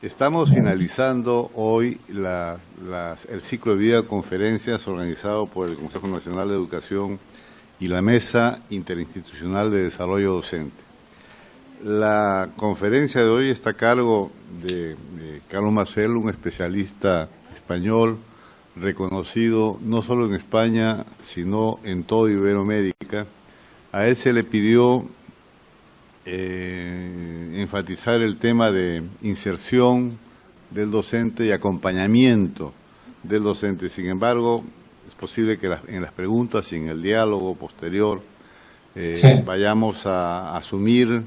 Estamos finalizando hoy el ciclo de videoconferencias organizado por el Consejo Nacional de Educación y la Mesa Interinstitucional de Desarrollo Docente. La conferencia de hoy está a cargo de Carlos Marcelo, un especialista español reconocido no solo en España, sino en toda Iberoamérica. A él se le pidió enfatizar el tema de inserción del docente y acompañamiento del docente. Sin embargo, es posible que en las preguntas y en el diálogo posterior vayamos a asumir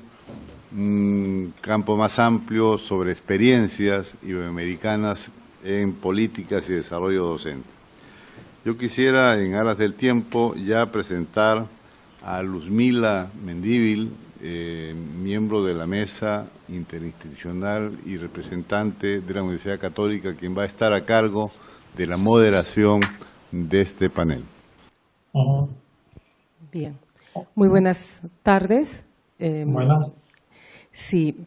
un campo más amplio sobre experiencias iberoamericanas en políticas y desarrollo docente. Yo quisiera, en aras del tiempo, ya presentar a Luzmila Mendívil, miembro de la Mesa Interinstitucional y representante de la Universidad Católica, quien va a estar a cargo de la moderación de este panel. Bien. Muy buenas tardes. Buenas. Sí,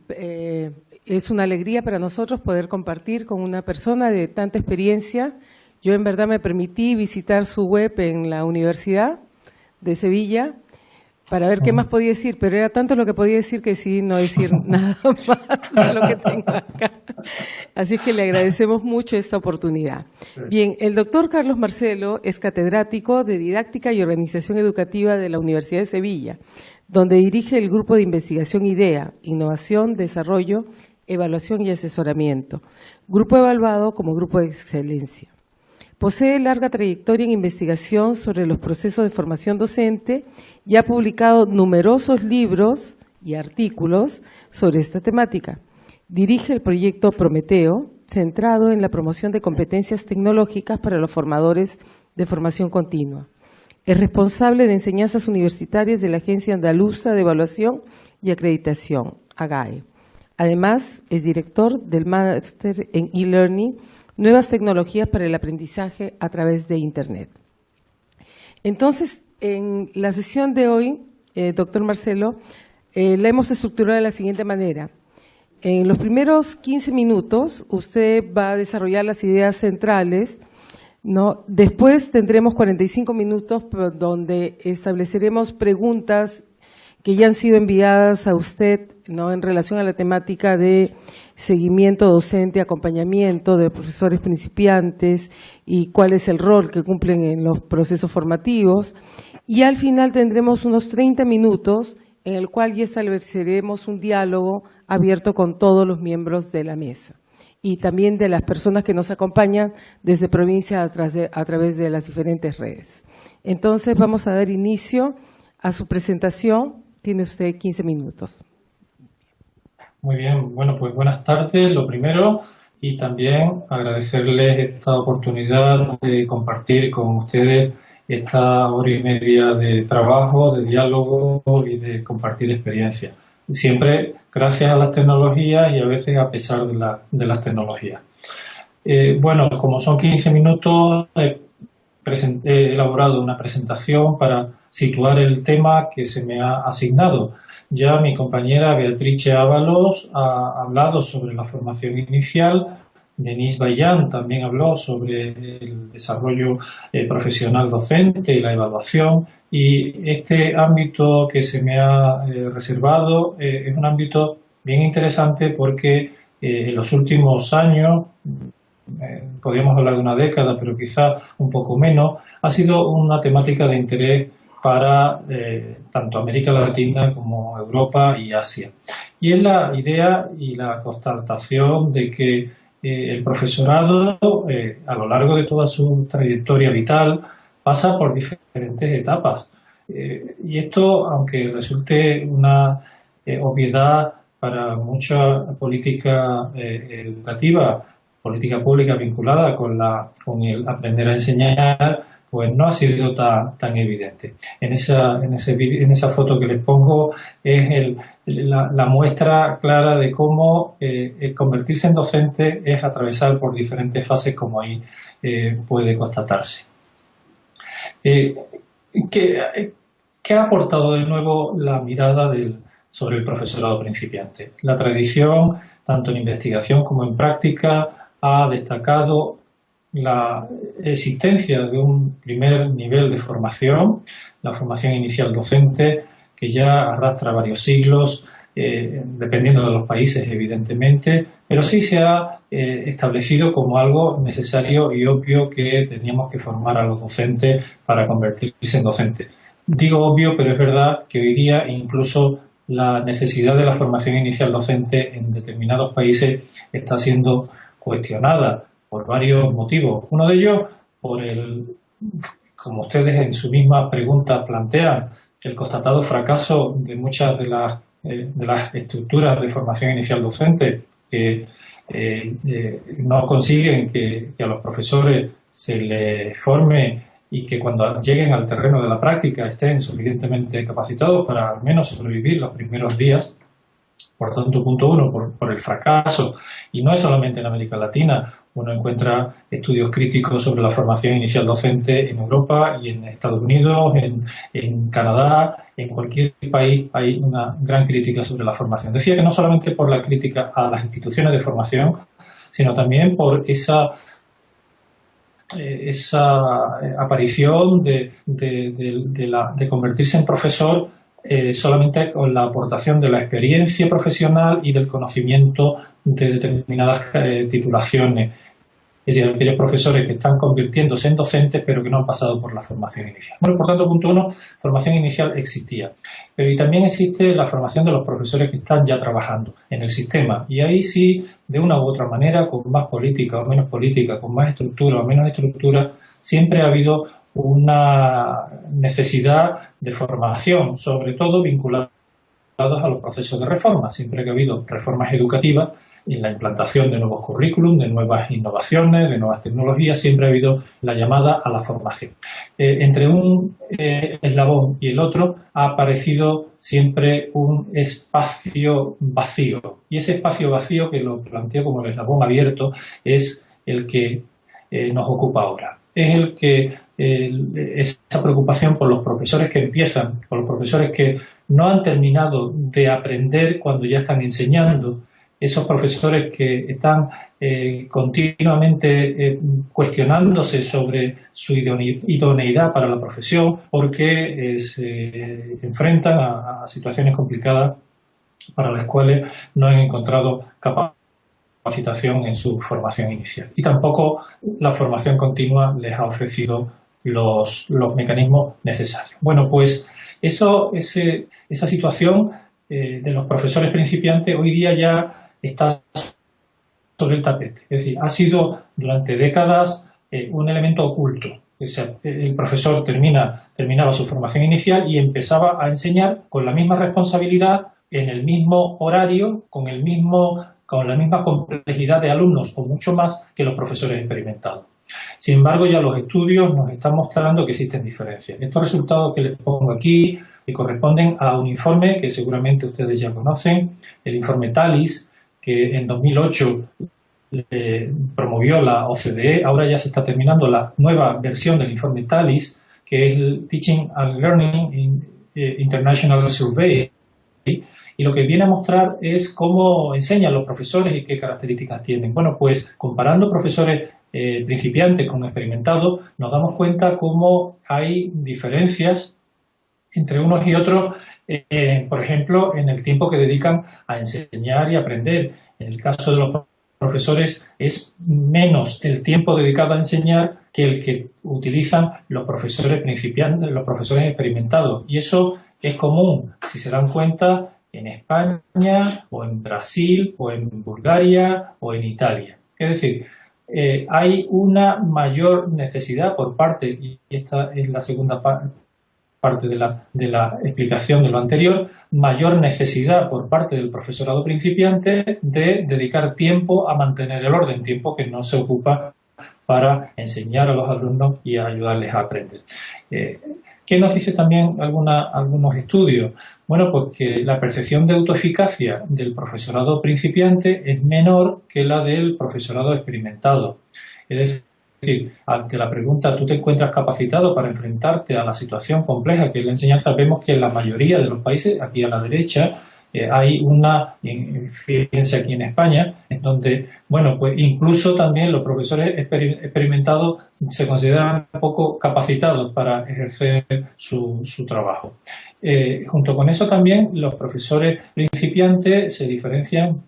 es una alegría para nosotros poder compartir con una persona de tanta experiencia. Yo en verdad me permití visitar su web en la Universidad de Sevilla para ver qué más podía decir, pero era tanto lo que podía decir que decidí no decir nada más de lo que tengo acá. Así que le agradecemos mucho esta oportunidad. Bien, el doctor Carlos Marcelo es catedrático de Didáctica y Organización Educativa de la Universidad de Sevilla, donde dirige el grupo de investigación IDEA, Innovación, Desarrollo, Evaluación y Asesoramiento, grupo evaluado como grupo de excelencia. Posee larga trayectoria en investigación sobre los procesos de formación docente y ha publicado numerosos libros y artículos sobre esta temática. Dirige el proyecto Prometeo, centrado en la promoción de competencias tecnológicas para los formadores de formación continua. Es responsable de enseñanzas universitarias de la Agencia Andaluza de Evaluación y Acreditación, AGAE. Además, es director del máster en e-learning, Nuevas tecnologías para el aprendizaje a través de Internet. Entonces, en la sesión de hoy, doctor Marcelo, la hemos estructurado de la siguiente manera. En los primeros 15 minutos, usted va a desarrollar las ideas centrales, ¿no? Después tendremos 45 minutos donde estableceremos preguntas que ya han sido enviadas a usted, ¿no?, en relación a la temática de seguimiento docente, acompañamiento de profesores principiantes y cuál es el rol que cumplen en los procesos formativos. Y al final tendremos unos 30 minutos en el cual ya estableceremos un diálogo abierto con todos los miembros de la mesa y también de las personas que nos acompañan desde provincia a través de las diferentes redes. Entonces vamos a dar inicio a su presentación. Tiene usted 15 minutos. Muy bien, bueno, pues buenas tardes, lo primero, y también agradecerles esta oportunidad de compartir con ustedes esta hora y media de trabajo, de diálogo y de compartir experiencias. Siempre gracias a las tecnologías y a veces a pesar de las tecnologías. Bueno, como son 15 minutos, he elaborado una presentación para situar el tema que se me ha asignado. Ya mi compañera Beatrice Ábalos ha hablado sobre la formación inicial, Denise Bayan también habló sobre el desarrollo profesional docente y la evaluación, y este ámbito que se me ha reservado es un ámbito bien interesante porque en los últimos años, podríamos hablar de una década, pero quizás un poco menos, ha sido una temática de interés para tanto América Latina como Europa y Asia. Y es la idea y la constatación de que el profesorado, a lo largo de toda su trayectoria vital, pasa por diferentes etapas. Y esto, aunque resulte una obviedad para mucha política educativa, política pública vinculada con el aprender a enseñar, pues no ha sido tan evidente. En esa foto que les pongo es la muestra clara de cómo el convertirse en docente es atravesar por diferentes fases, como ahí puede constatarse. ¿Qué ha aportado de nuevo la mirada sobre el profesorado principiante. La tradición, tanto en investigación como en práctica, ha destacado la existencia de un primer nivel de formación, la formación inicial docente, que ya arrastra varios siglos, dependiendo de los países, evidentemente, pero sí se ha establecido como algo necesario y obvio que teníamos que formar a los docentes para convertirse en docentes. Digo obvio, pero es verdad que hoy día incluso la necesidad de la formación inicial docente en determinados países está siendo cuestionada por varios motivos. Uno de ellos, como ustedes en su misma pregunta plantean, el constatado fracaso de muchas de las estructuras de formación inicial docente que no consiguen que a los profesores se les forme y que cuando lleguen al terreno de la práctica estén suficientemente capacitados para al menos sobrevivir los primeros días. Por tanto, punto uno, por el fracaso, y no es solamente en América Latina. Uno encuentra estudios críticos sobre la formación inicial docente en Europa y en Estados Unidos, en Canadá, en cualquier país hay una gran crítica sobre la formación. Decía que no solamente por la crítica a las instituciones de formación, sino también por esa aparición de convertirse en profesor solamente con la aportación de la experiencia profesional y del conocimiento de determinadas titulaciones. Es decir, aquellos profesores que están convirtiéndose en docentes pero que no han pasado por la formación inicial. Bueno, por tanto, punto uno, formación inicial existía. Pero y también existe la formación de los profesores que están ya trabajando en el sistema. Y ahí sí, de una u otra manera, con más política o menos política, con más estructura o menos estructura, siempre ha habido una necesidad de formación, sobre todo vinculados a los procesos de reforma. Siempre que ha habido reformas educativas, en la implantación de nuevos currículum, de nuevas innovaciones, de nuevas tecnologías, siempre ha habido la llamada a la formación. Entre un eslabón y el otro ha aparecido siempre un espacio vacío. Y ese espacio vacío, que lo planteo como el eslabón abierto, es el que nos ocupa ahora. Es el que esa preocupación por los profesores que empiezan, por los profesores que no han terminado de aprender cuando ya están enseñando, esos profesores que están continuamente cuestionándose sobre su idoneidad para la profesión porque se enfrentan a situaciones complicadas para las cuales no han encontrado capacitación en su formación inicial. Y tampoco la formación continua les ha ofrecido los mecanismos necesarios. Bueno, pues esa situación de los profesores principiantes hoy día ya está sobre el tapete. Es decir, ha sido durante décadas un elemento oculto. El profesor terminaba su formación inicial y empezaba a enseñar con la misma responsabilidad, en el mismo horario, con la misma complejidad de alumnos o mucho más que los profesores experimentados. Sin embargo, ya los estudios nos están mostrando que existen diferencias. Estos resultados que les pongo aquí corresponden a un informe que seguramente ustedes ya conocen, el informe TALIS, que en 2008 promovió la OCDE. Ahora ya se está terminando la nueva versión del informe TALIS, que es el Teaching and Learning International Survey, y lo que viene a mostrar es cómo enseñan los profesores y qué características tienen. Bueno, pues comparando profesores principiantes con experimentados, nos damos cuenta cómo hay diferencias entre unos y otros, por ejemplo, en el tiempo que dedican a enseñar y aprender. En el caso de los profesores es menos el tiempo dedicado a enseñar que el que utilizan los profesores principiantes, los profesores experimentados. Y eso es común, si se dan cuenta, en España o en Brasil o en Bulgaria o en Italia. Es decir, hay una mayor necesidad por parte, y esta es la segunda parte de la explicación de lo anterior, mayor necesidad por parte del profesorado principiante de dedicar tiempo a mantener el orden, tiempo que no se ocupa para enseñar a los alumnos y a ayudarles a aprender. ¿Qué nos dice también algunos estudios? Bueno, pues que la percepción de autoeficacia del profesorado principiante es menor que la del profesorado experimentado. Es decir, ante la pregunta, ¿tú te encuentras capacitado para enfrentarte a la situación compleja que es la enseñanza? Vemos que en la mayoría de los países, aquí a la derecha, hay una, fíjense aquí en España, en donde, bueno, pues incluso también los profesores experimentados se consideran poco capacitados para ejercer su trabajo. Junto con eso también los profesores principiantes se diferencian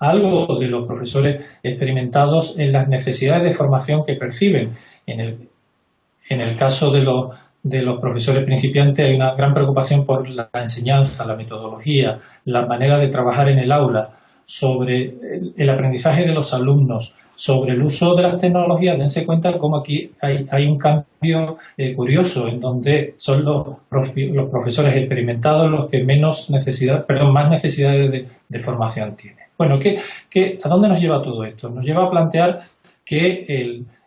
algo de los profesores experimentados en las necesidades de formación que perciben. En el caso de los profesores principiantes hay una gran preocupación por la enseñanza, la metodología, la manera de trabajar en el aula, sobre el aprendizaje de los alumnos, sobre el uso de las tecnologías. Dense cuenta cómo aquí hay un cambio curioso, en donde son los profesores experimentados los que más necesidades de formación tienen. Bueno, ¿a dónde nos lleva todo esto? Nos lleva a plantear que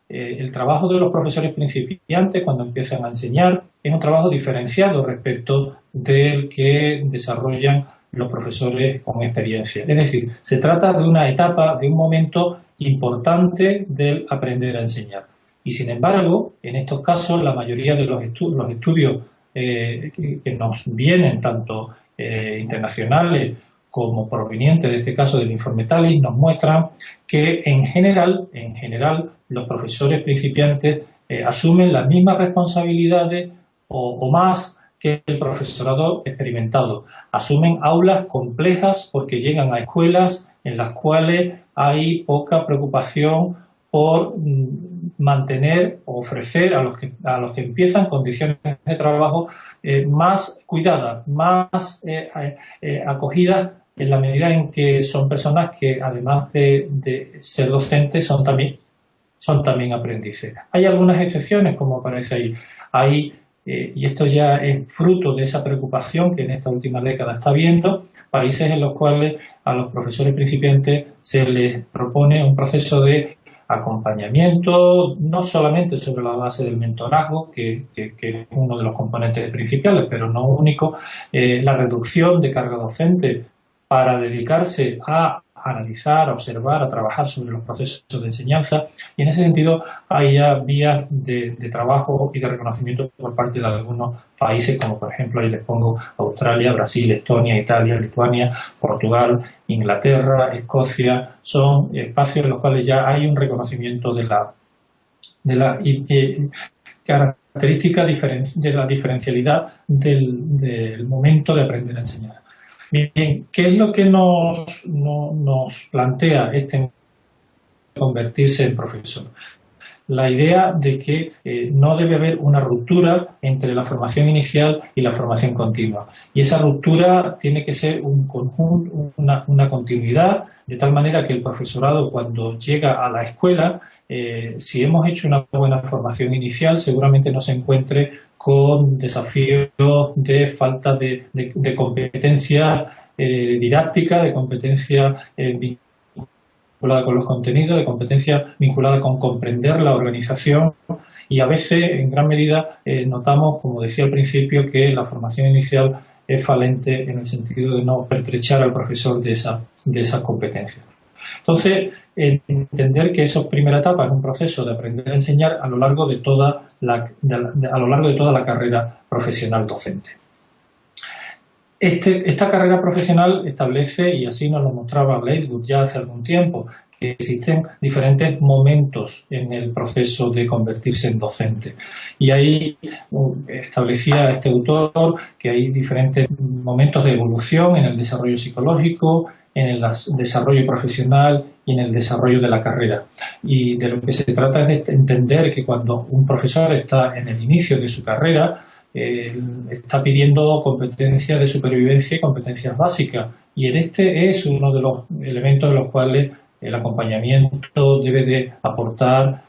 el trabajo de los profesores principiantes cuando empiezan a enseñar es un trabajo diferenciado respecto del que desarrollan los profesores con experiencia. Es decir, se trata de una etapa, de un momento importante del aprender a enseñar. Y sin embargo, en estos casos, la mayoría de los estudios que nos vienen, tanto internacionales como provenientes, de este caso del informe TALIS, nos muestran que en general, los profesores principiantes asumen las mismas responsabilidades o más que el profesorado experimentado. Asumen aulas complejas porque llegan a escuelas en las cuales hay poca preocupación por mantener o ofrecer a los que empiezan condiciones de trabajo más cuidadas, más acogidas, en la medida en que son personas que, además de ser docentes, son también aprendices. Hay algunas excepciones, como aparece ahí. Y esto ya es fruto de esa preocupación que en esta última década está habiendo, países en los cuales a los profesores principiantes se les propone un proceso de acompañamiento, no solamente sobre la base del mentorazgo, que es uno de los componentes principales, pero no único, la reducción de carga docente para dedicarse a analizar, a observar, a trabajar sobre los procesos de enseñanza, y en ese sentido hay ya vías de trabajo y de reconocimiento por parte de algunos países, como por ejemplo ahí les pongo Australia, Brasil, Estonia, Italia, Lituania, Portugal, Inglaterra, Escocia. Son espacios en los cuales ya hay un reconocimiento de la característica de la diferencialidad del momento de aprender a enseñar. Bien, ¿qué es lo que nos plantea convertirse en profesor? La idea de que no debe haber una ruptura entre la formación inicial y la formación continua. Y esa ruptura tiene que ser un conjunto, una continuidad, de tal manera que el profesorado, cuando llega a la escuela, si hemos hecho una buena formación inicial, seguramente no se encuentre con desafíos de falta de competencia didáctica, de competencia vinculada con los contenidos, de competencia vinculada con comprender la organización, y a veces, en gran medida, notamos, como decía al principio, que la formación inicial es falente en el sentido de no pertrechar al profesor de esas competencias. Entonces, entender que esa primera etapa es un proceso de aprender a enseñar a lo largo de toda la carrera profesional docente. Esta carrera profesional establece, y así nos lo mostraba Blakewood ya hace algún tiempo, que existen diferentes momentos en el proceso de convertirse en docente. Y ahí establecía este autor que hay diferentes momentos de evolución en el desarrollo psicológico, en el desarrollo profesional y en el desarrollo de la carrera. Y de lo que se trata es de entender que cuando un profesor está en el inicio de su carrera, está pidiendo competencias de supervivencia y competencias básicas. Y este es uno de los elementos de los cuales el acompañamiento debe de aportar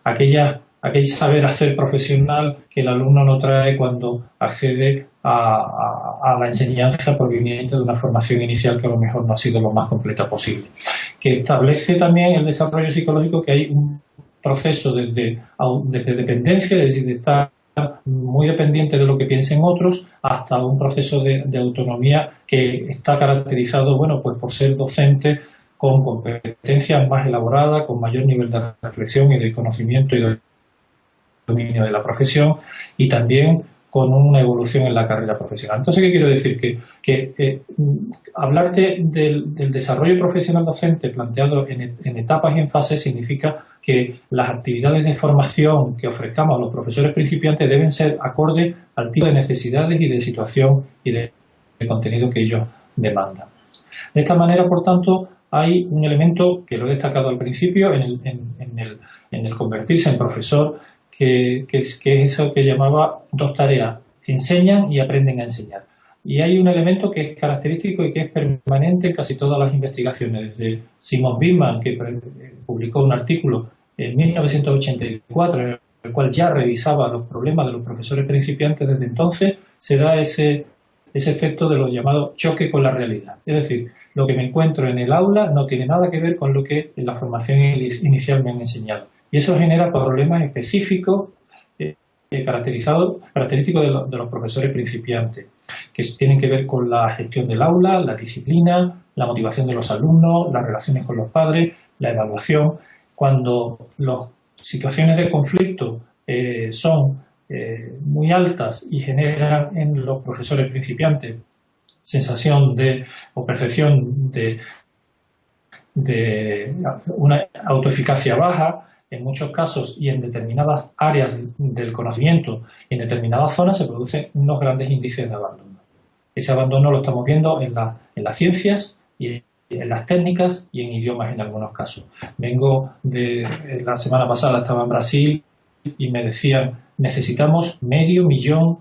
aquel saber hacer profesional que el alumno no trae cuando accede a la enseñanza proveniente de una formación inicial que a lo mejor no ha sido lo más completa posible. Que establece también el desarrollo psicológico, que hay un proceso desde dependencia, es decir, de estar muy dependiente de lo que piensen otros, hasta un proceso de autonomía que está caracterizado por ser docente con competencias más elaboradas, con mayor nivel de reflexión y de conocimiento y de dominio de la profesión, y también con una evolución en la carrera profesional. Entonces, ¿qué quiero decir? Que hablar del desarrollo profesional docente planteado en etapas y en fases significa que las actividades de formación que ofrezcamos a los profesores principiantes deben ser acorde al tipo de necesidades y de situación y de contenido que ellos demandan. De esta manera, por tanto, hay un elemento que lo he destacado al principio en el convertirse en profesor, que es eso que llamaba dos tareas: enseñan y aprenden a enseñar. Y hay un elemento que es característico y que es permanente en casi todas las investigaciones. Desde Simon Bittman, que publicó un artículo en 1984, en el cual ya revisaba los problemas de los profesores principiantes, desde entonces se da ese efecto de lo llamado choque con la realidad. Es decir, lo que me encuentro en el aula no tiene nada que ver con lo que en la formación inicial me han enseñado. Y eso genera problemas específicos característicos de los profesores principiantes, que tienen que ver con la gestión del aula, la disciplina, la motivación de los alumnos, las relaciones con los padres, la evaluación. Cuando las situaciones de conflicto son muy altas y generan en los profesores principiantes sensación o percepción de una autoeficacia baja, en muchos casos y en determinadas áreas del conocimiento y en determinadas zonas se producen unos grandes índices de abandono. Ese abandono lo estamos viendo en las ciencias y en las técnicas y en idiomas en algunos casos. La semana pasada estaba en Brasil y me decían: necesitamos 500.000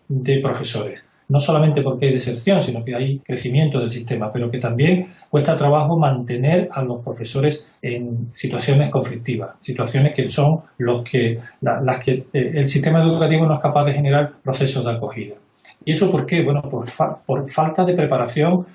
de profesores. No solamente porque hay deserción, sino que hay crecimiento del sistema, pero que también cuesta trabajo mantener a los profesores en situaciones conflictivas, situaciones que son las que el sistema educativo no es capaz de generar procesos de acogida. ¿Y eso por qué? Bueno, por falta de preparación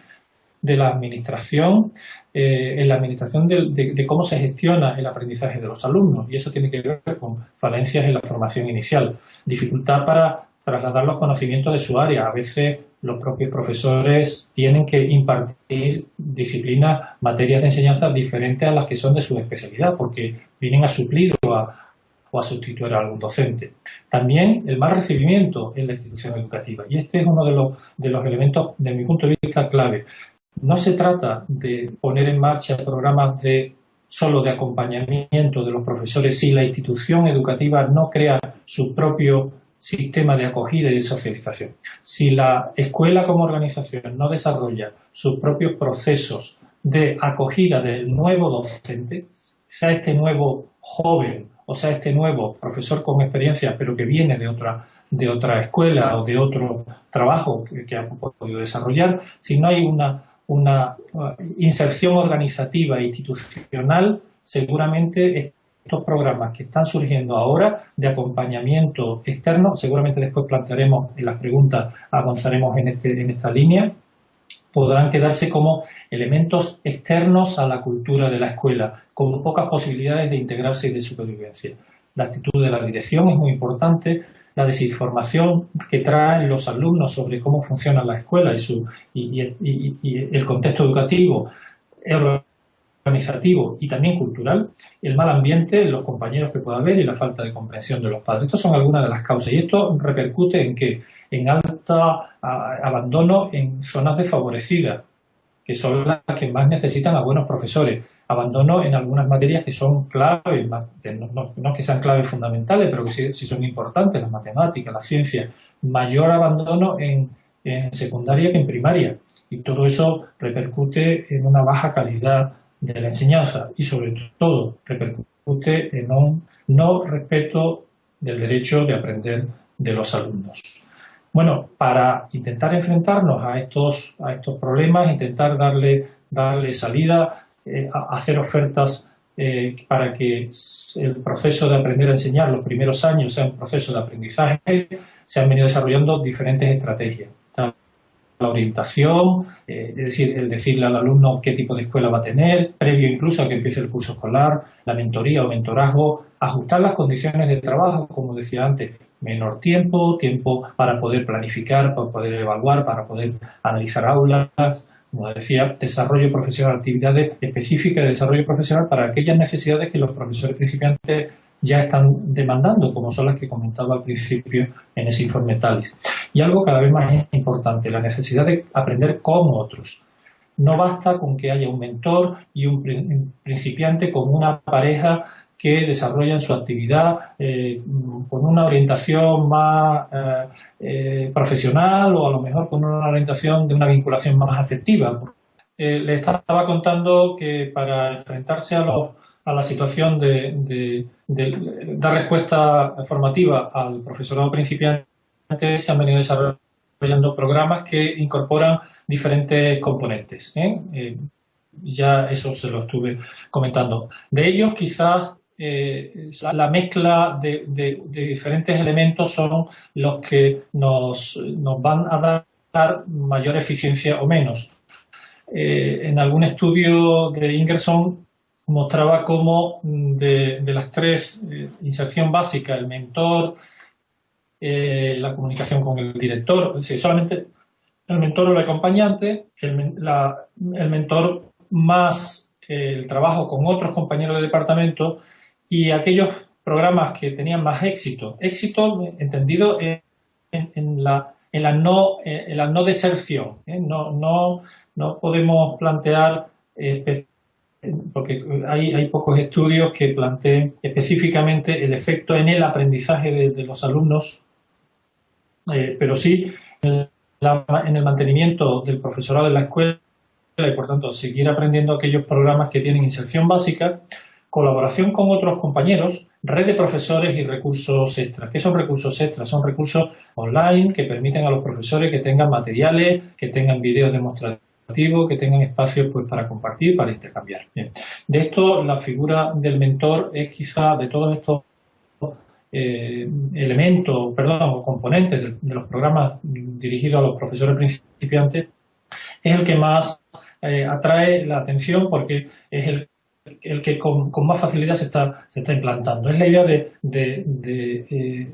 de la administración, en la administración de cómo se gestiona el aprendizaje de los alumnos. Y eso tiene que ver con falencias en la formación inicial, dificultad para trasladar los conocimientos de su área. A veces los propios profesores tienen que impartir disciplinas, materias de enseñanza diferentes a las que son de su especialidad, porque vienen a suplir o a sustituir a algún docente. También el mal recibimiento en la institución educativa. Y este es uno de los elementos, desde mi punto de vista, clave. No se trata de poner en marcha programas solo de acompañamiento de los profesores si la institución educativa no crea su propio sistema de acogida y de socialización. Si la escuela como organización no desarrolla sus propios procesos de acogida del nuevo docente, sea este nuevo joven o sea este nuevo profesor con experiencia pero que viene de otra escuela o de otro trabajo que ha podido desarrollar, si no hay una inserción organizativa e institucional, seguramente estos programas que están surgiendo ahora de acompañamiento externo, seguramente después plantearemos en las preguntas, avanzaremos en esta línea, podrán quedarse como elementos externos a la cultura de la escuela, con pocas posibilidades de integrarse y de supervivencia. La actitud de la dirección es muy importante, la desinformación que traen los alumnos sobre cómo funciona la escuela y el contexto educativo, organizativo y también cultural, el mal ambiente, los compañeros que pueda haber y la falta de comprensión de los padres. Estas son algunas de las causas y esto repercute en que en abandono en zonas desfavorecidas, que son las que más necesitan a buenos profesores. Abandono en algunas materias que son claves, no que sean claves fundamentales, pero que sí son importantes, las matemáticas, las ciencias. Mayor abandono en secundaria que en primaria. Y todo eso repercute en una baja calidad de la enseñanza y sobre todo repercute en un no respeto del derecho de aprender de los alumnos. Bueno, para intentar enfrentarnos a estos problemas, intentar darle salida, hacer ofertas para que el proceso de aprender a enseñar los primeros años sea un proceso de aprendizaje, se han venido desarrollando diferentes estrategias. La orientación, es decir, el decirle al alumno qué tipo de escuela va a tener, previo incluso a que empiece el curso escolar, la mentoría o mentorazgo, ajustar las condiciones de trabajo, como decía antes, menor tiempo para poder planificar, para poder evaluar, para poder analizar aulas, como decía, desarrollo profesional, actividades específicas de desarrollo profesional para aquellas necesidades que los profesores principiantes ya están demandando, como son las que comentaba al principio en ese informe TALIS. Y algo cada vez más importante, la necesidad de aprender con otros. No basta con que haya un mentor y un principiante con una pareja que desarrollan su actividad con una orientación más profesional o a lo mejor con una orientación de una vinculación más afectiva. Le estaba contando que para enfrentarse a la situación de dar respuesta formativa al profesorado principiante se han venido desarrollando programas que incorporan diferentes componentes. Ya eso se lo estuve comentando. De ellos, quizás la mezcla de diferentes elementos son los que nos van a dar mayor eficiencia o menos. En algún estudio de Ingersoll mostraba cómo de las tres, inserción básica, el mentor, la comunicación con el director, si solamente el mentor o el acompañante, el mentor más el trabajo con otros compañeros de departamento y aquellos programas que tenían más éxito entendido en la no deserción. No podemos plantear, porque hay pocos estudios que planteen específicamente el efecto en el aprendizaje de los alumnos, pero sí en el mantenimiento del profesorado en la escuela y, por tanto, seguir aprendiendo aquellos programas que tienen inserción básica, colaboración con otros compañeros, red de profesores y recursos extras. ¿Qué son recursos extras? Son recursos online que permiten a los profesores que tengan materiales, que tengan videos demostrativos, que tengan espacios pues, para compartir, para intercambiar. Bien. De esto, la figura del mentor es quizá de todos estos o componentes de los programas dirigidos a los profesores principiantes, es el que más atrae la atención porque es el que con más facilidad se está implantando. Es la idea de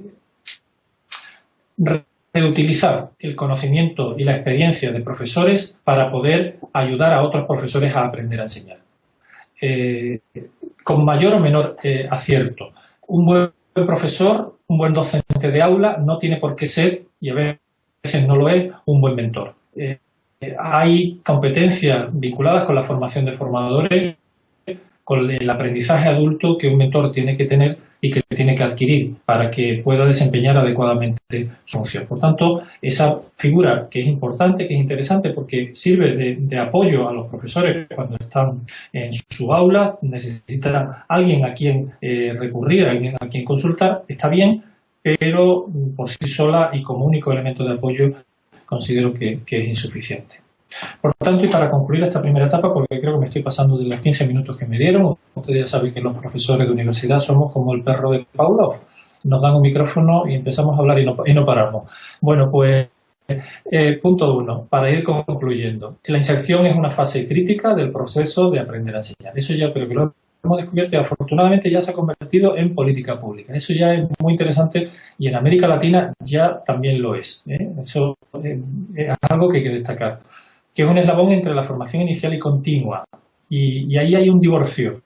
reutilizar el conocimiento y la experiencia de profesores para poder ayudar a otros profesores a aprender a enseñar. Con mayor o menor acierto. Un buen profesor, un buen docente de aula no tiene por qué ser, y a veces no lo es, un buen mentor. Hay competencias vinculadas con la formación de formadores, con el aprendizaje adulto que un mentor tiene que tener y que tiene que adquirir para que pueda desempeñar adecuadamente su función. Por tanto, esa figura que es importante, que es interesante porque sirve de apoyo a los profesores cuando están en su aula, necesitan alguien a quien recurrir, alguien a quien consultar, está bien, pero por sí sola y como único elemento de apoyo considero que es insuficiente. Por lo tanto, y para concluir esta primera etapa, porque creo que me estoy pasando de los 15 minutos que me dieron, ustedes ya saben que los profesores de universidad somos como el perro de Pavlov, nos dan un micrófono y empezamos a hablar y no paramos. Bueno, pues punto 1, para ir concluyendo. La inserción es una fase crítica del proceso de aprender a enseñar. Eso ya creo que lo hemos descubierto y afortunadamente ya se ha convertido en política pública. Eso ya es muy interesante y en América Latina ya también lo es. Eso es algo que hay que destacar, que es un eslabón entre la formación inicial y continua. Y ahí hay un divorcio.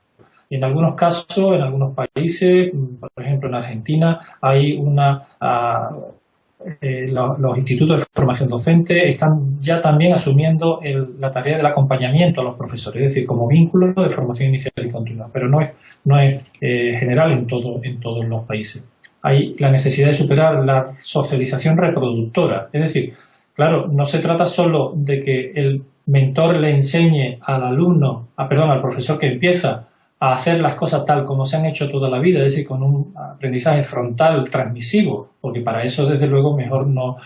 En algunos casos, en algunos países, por ejemplo en Argentina, hay los institutos de formación docente están ya también asumiendo la tarea del acompañamiento a los profesores, es decir, como vínculo de formación inicial y continua, pero no es general en todos los países. Hay la necesidad de superar la socialización reproductora, es decir, claro, no se trata solo de que el mentor le enseñe al profesor que empieza a hacer las cosas tal como se han hecho toda la vida, es decir, con un aprendizaje frontal transmisivo, porque para eso, desde luego, mejor no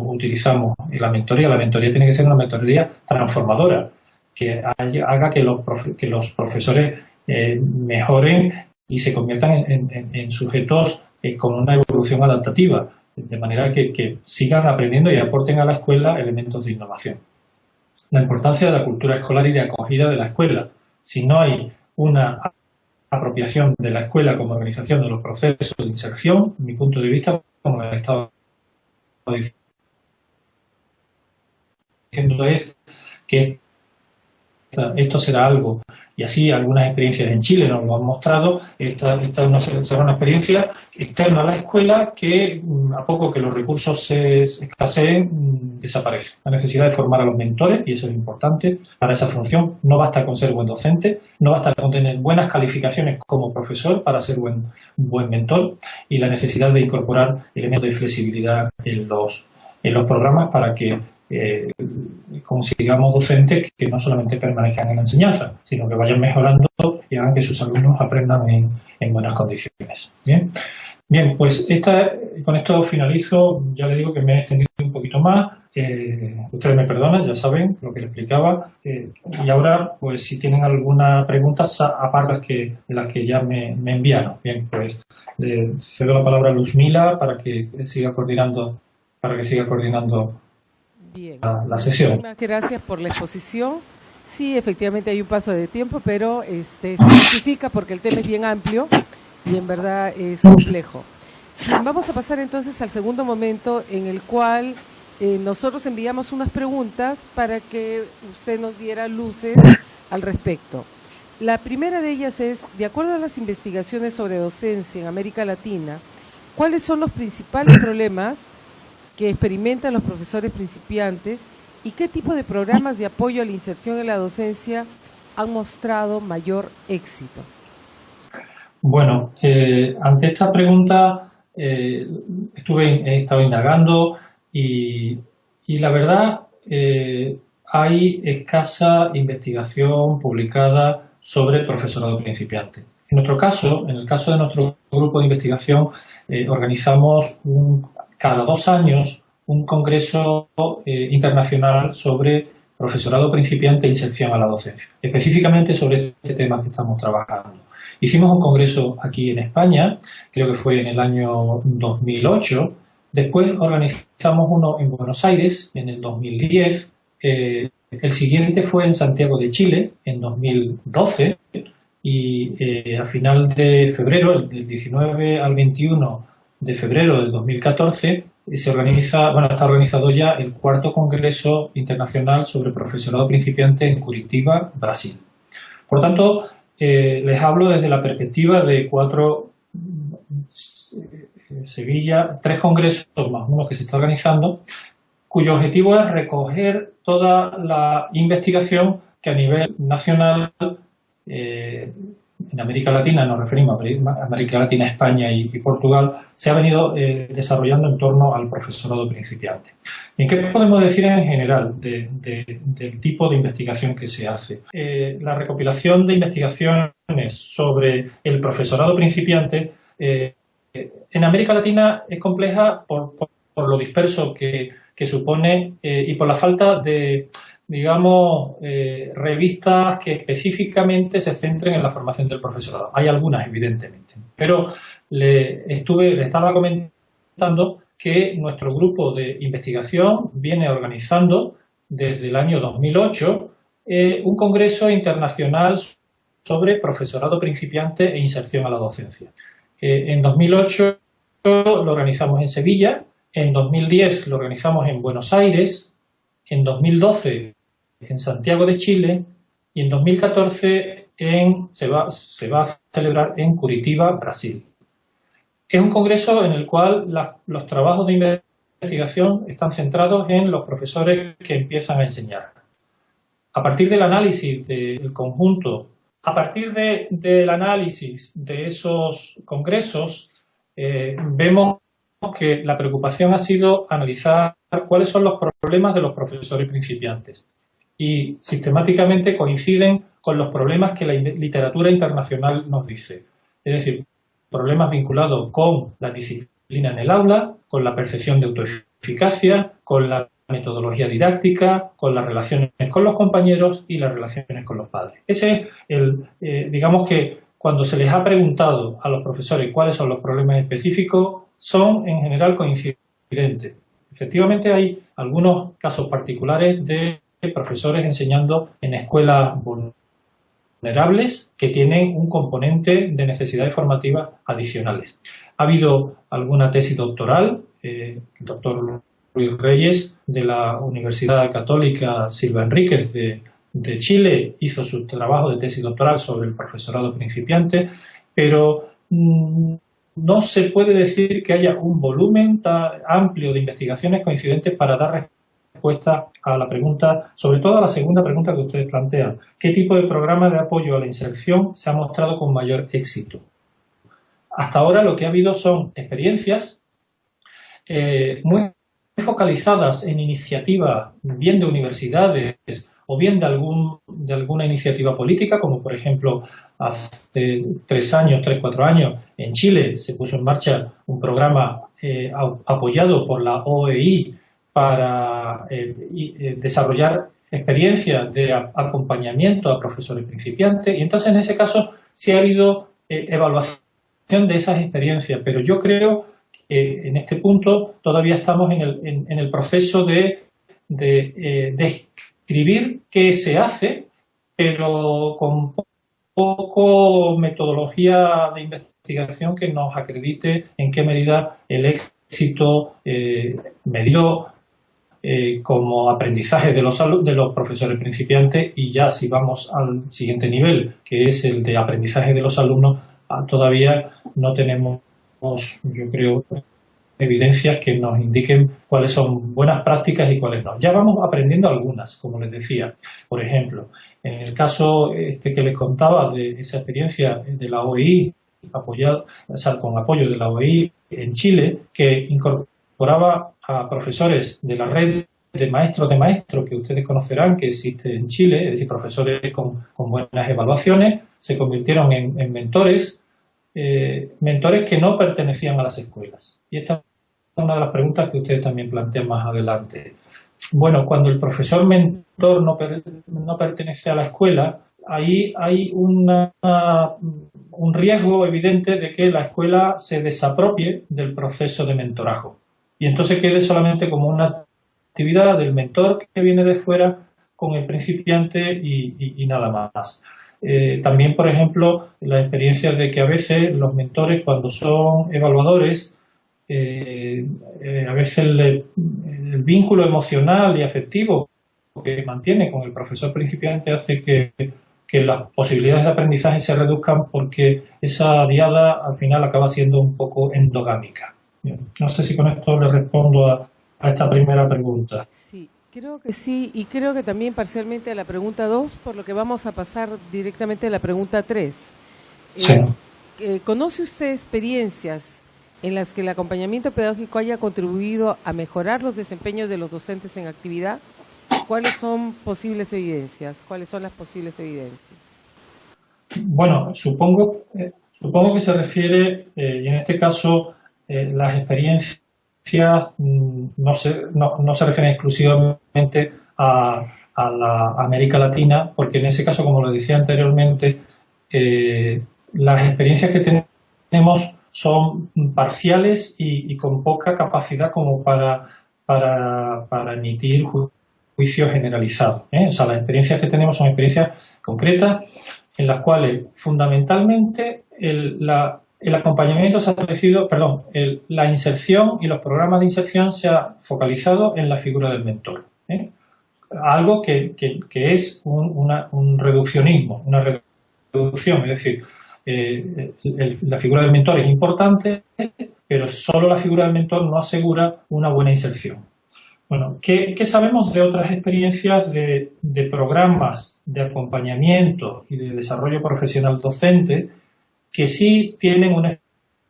utilizamos la mentoría. La mentoría tiene que ser una mentoría transformadora, que haga que los profesores mejoren y se conviertan en sujetos con una evolución adaptativa, de manera que sigan aprendiendo y aporten a la escuela elementos de innovación. La importancia de la cultura escolar y de acogida de la escuela. Si no hay una apropiación de la escuela como organización de los procesos de inserción, mi punto de vista, como he estado diciendo, es que esto será algo y así algunas experiencias en Chile nos lo han mostrado. Esta será una experiencia externa a la escuela que, a poco que los recursos se escaseen, desaparece. La necesidad de formar a los mentores, y eso es importante para esa función. No basta con ser buen docente, no basta con tener buenas calificaciones como profesor para ser un buen mentor, y la necesidad de incorporar elementos de flexibilidad en los programas para que consigamos docentes que no solamente permanezcan en la enseñanza, sino que vayan mejorando y hagan que sus alumnos aprendan en buenas condiciones. Bien, pues con esto finalizo. Ya les digo que me he extendido un poquito más. Ustedes me perdonan, ya saben lo que les explicaba. Y ahora, pues si tienen alguna pregunta, aparte de las que ya me enviaron. Bien, pues le cedo la palabra a Luzmila para que siga coordinando Bien. La sesión. Muchas gracias por la exposición. Sí, efectivamente hay un paso de tiempo, pero se justifica porque el tema es bien amplio y en verdad es complejo. Vamos a pasar entonces al segundo momento en el cual nosotros enviamos unas preguntas para que usted nos diera luces al respecto. La primera de ellas es, de acuerdo a las investigaciones sobre docencia en América Latina, ¿cuáles son los principales problemas que experimentan los profesores principiantes y qué tipo de programas de apoyo a la inserción en la docencia han mostrado mayor éxito? Bueno, ante esta pregunta he estado indagando y la verdad hay escasa investigación publicada sobre profesorado principiante. En nuestro caso, en el caso de nuestro grupo de investigación, organizamos cada 2 años un congreso internacional sobre profesorado principiante e inserción a la docencia, específicamente sobre este tema que estamos trabajando. Hicimos un congreso aquí en España, creo que fue en el año 2008, después organizamos uno en Buenos Aires en el 2010, el siguiente fue en Santiago de Chile en 2012 y a final de febrero, del 19 al 21 de febrero del 2014, está organizado ya el 4º Congreso Internacional sobre Profesorado Principiante en Curitiba, Brasil. Por tanto, les hablo desde la perspectiva de 3 congresos más uno que se está organizando, cuyo objetivo es recoger toda la investigación que a nivel nacional en América Latina, nos referimos a América Latina, España y Portugal, se ha venido desarrollando en torno al profesorado principiante. ¿En qué podemos decir en general del tipo de investigación que se hace? La recopilación de investigaciones sobre el profesorado principiante en América Latina es compleja por lo disperso que supone y por la falta de, digamos, revistas que específicamente se centren en la formación del profesorado. Hay algunas, evidentemente, pero le estaba comentando que nuestro grupo de investigación viene organizando desde el año 2008 un congreso internacional sobre profesorado principiante e inserción a la docencia. En 2008 lo organizamos en Sevilla, en 2010 lo organizamos en Buenos Aires, en 2012 en Santiago de Chile y en 2014 se va a celebrar en Curitiba, Brasil. Es un congreso en el cual los trabajos de investigación están centrados en los profesores que empiezan a enseñar. A partir del análisis del conjunto, a partir del análisis de esos congresos, vemos que la preocupación ha sido analizar cuáles son los problemas de los profesores principiantes y sistemáticamente coinciden con los problemas que la literatura internacional nos dice. Es decir, problemas vinculados con la disciplina en el aula, con la percepción de autoeficacia, con la metodología didáctica, con las relaciones con los compañeros y las relaciones con los padres. Ese es digamos que cuando se les ha preguntado a los profesores cuáles son los problemas específicos, son en general coincidentes. Efectivamente hay algunos casos particulares de profesores enseñando en escuelas vulnerables que tienen un componente de necesidades formativas adicionales. Ha habido alguna tesis doctoral, el doctor Luis Reyes de la Universidad Católica Silva Enríquez de de Chile, hizo su trabajo de tesis doctoral sobre el profesorado principiante, pero no se puede decir que haya un volumen tan amplio de investigaciones coincidentes para dar respuesta a la pregunta, sobre todo a la segunda pregunta que ustedes plantean. ¿Qué tipo de programa de apoyo a la inserción se ha mostrado con mayor éxito? Hasta ahora lo que ha habido son experiencias muy focalizadas en iniciativas bien de universidades o bien de alguna iniciativa política, como por ejemplo hace 4 años en Chile se puso en marcha un programa apoyado por la OEI para desarrollar experiencias de acompañamiento a profesores principiantes, y entonces en ese caso sí ha habido evaluación de esas experiencias, pero yo creo que en este punto todavía estamos en el proceso de describir qué se hace, pero con poco metodología de investigación que nos acredite en qué medida el éxito medido como aprendizaje de los profesores principiantes, y ya si vamos al siguiente nivel, que es el de aprendizaje de los alumnos, todavía no tenemos, yo creo, evidencias que nos indiquen cuáles son buenas prácticas y cuáles no. Ya vamos aprendiendo algunas, como les decía. Por ejemplo, en el caso que les contaba de esa experiencia de la OEI, con apoyo de la OEI en Chile, que incorporaba a profesores de la red de maestros que ustedes conocerán, que existe en Chile, es decir, profesores con buenas evaluaciones, se convirtieron en mentores, mentores que no pertenecían a las escuelas. Y esta es una de las preguntas que ustedes también plantean más adelante. Bueno, cuando el profesor mentor no pertenece a la escuela, ahí hay un riesgo evidente de que la escuela se desapropie del proceso de mentoraje y entonces quede solamente como una actividad del mentor que viene de fuera con el principiante y nada más. También, por ejemplo, la experiencia de que a veces los mentores, cuando son evaluadores, a veces el vínculo emocional y afectivo que mantiene con el profesor principiante hace que las posibilidades de aprendizaje se reduzcan, porque esa diada al final acaba siendo un poco endogámica. No sé si con esto le respondo a esta primera pregunta. Sí, creo que sí, y creo que también parcialmente a la pregunta 2, por lo que vamos a pasar directamente a la pregunta 3. Sí. ¿Conoce usted experiencias en las que el acompañamiento pedagógico haya contribuido a mejorar los desempeños de los docentes en actividad? ¿Cuáles son posibles evidencias? ¿Cuáles son las posibles evidencias? Bueno, supongo que se refiere, y en este caso, las experiencias no se refieren exclusivamente a la América Latina, porque en ese caso, como lo decía anteriormente, las experiencias que tenemos son parciales y con poca capacidad como para emitir juicio generalizado. O sea, las experiencias que tenemos son experiencias concretas en las cuales fundamentalmente el acompañamiento se ha ofrecido, la inserción y los programas de inserción se ha focalizado en la figura del mentor. Algo que es un reduccionismo, una reducción, es decir, la figura del mentor es importante, pero solo la figura del mentor no asegura una buena inserción. Bueno, ¿qué sabemos de otras experiencias de programas de acompañamiento y de desarrollo profesional docente que sí tienen un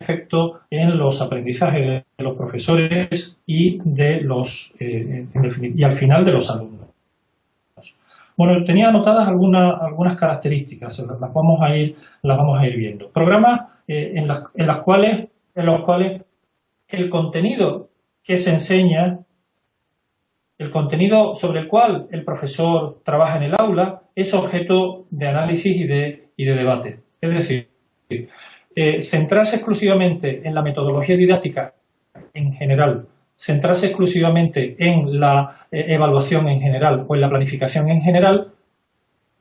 efecto en los aprendizajes de los profesores y y al final de los alumnos? Bueno, tenía anotadas algunas características, las vamos a ir viendo. Programas en los cuales el contenido que se enseña, el contenido sobre el cual el profesor trabaja en el aula, es objeto de análisis y de debate. Es decir, centrarse exclusivamente en la metodología didáctica en general, centrarse exclusivamente en la evaluación en general o en la planificación en general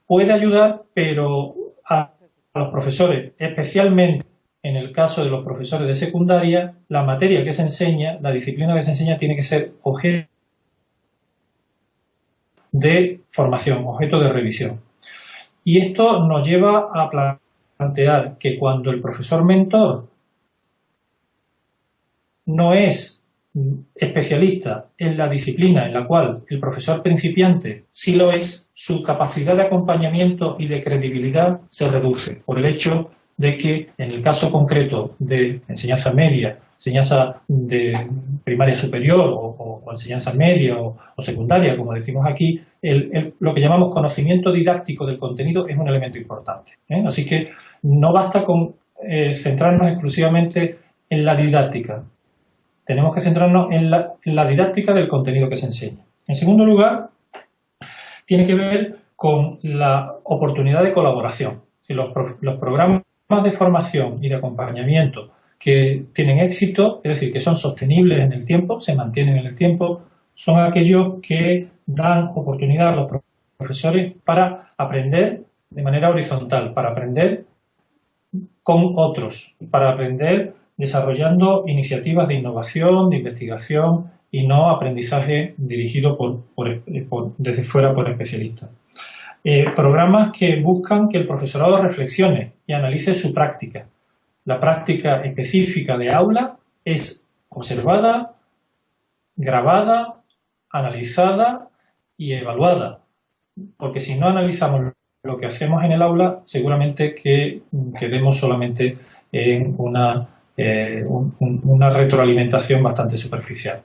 puede ayudar, pero a los profesores, especialmente en el caso de los profesores de secundaria, la materia que se enseña, la disciplina que se enseña tiene que ser objeto de formación, objeto de revisión. Y esto nos lleva a plantear que cuando el profesor mentor no es especialista en la disciplina en la cual el profesor principiante sí lo es, su capacidad de acompañamiento y de credibilidad se reduce por el hecho de que en el caso concreto de enseñanza media, enseñanza de primaria superior o enseñanza media o secundaria, como decimos aquí, lo que llamamos conocimiento didáctico del contenido es un elemento importante, ¿eh? Así que no basta con centrarnos exclusivamente en la didáctica. Tenemos que centrarnos en la didáctica del contenido que se enseña. En segundo lugar, tiene que ver con la oportunidad de colaboración. Si los programas de formación y de acompañamiento que tienen éxito, es decir, que son sostenibles en el tiempo, se mantienen en el tiempo, son aquellos que dan oportunidad a los profesores para aprender de manera horizontal, para aprender con otros, para aprender desarrollando iniciativas de innovación, de investigación y no aprendizaje dirigido desde fuera por especialistas. Programas que buscan que el profesorado reflexione y analice su práctica. La práctica específica de aula es observada, grabada, analizada y evaluada, porque si no analizamos lo que hacemos en el aula, seguramente que quedemos solamente en una retroalimentación bastante superficial.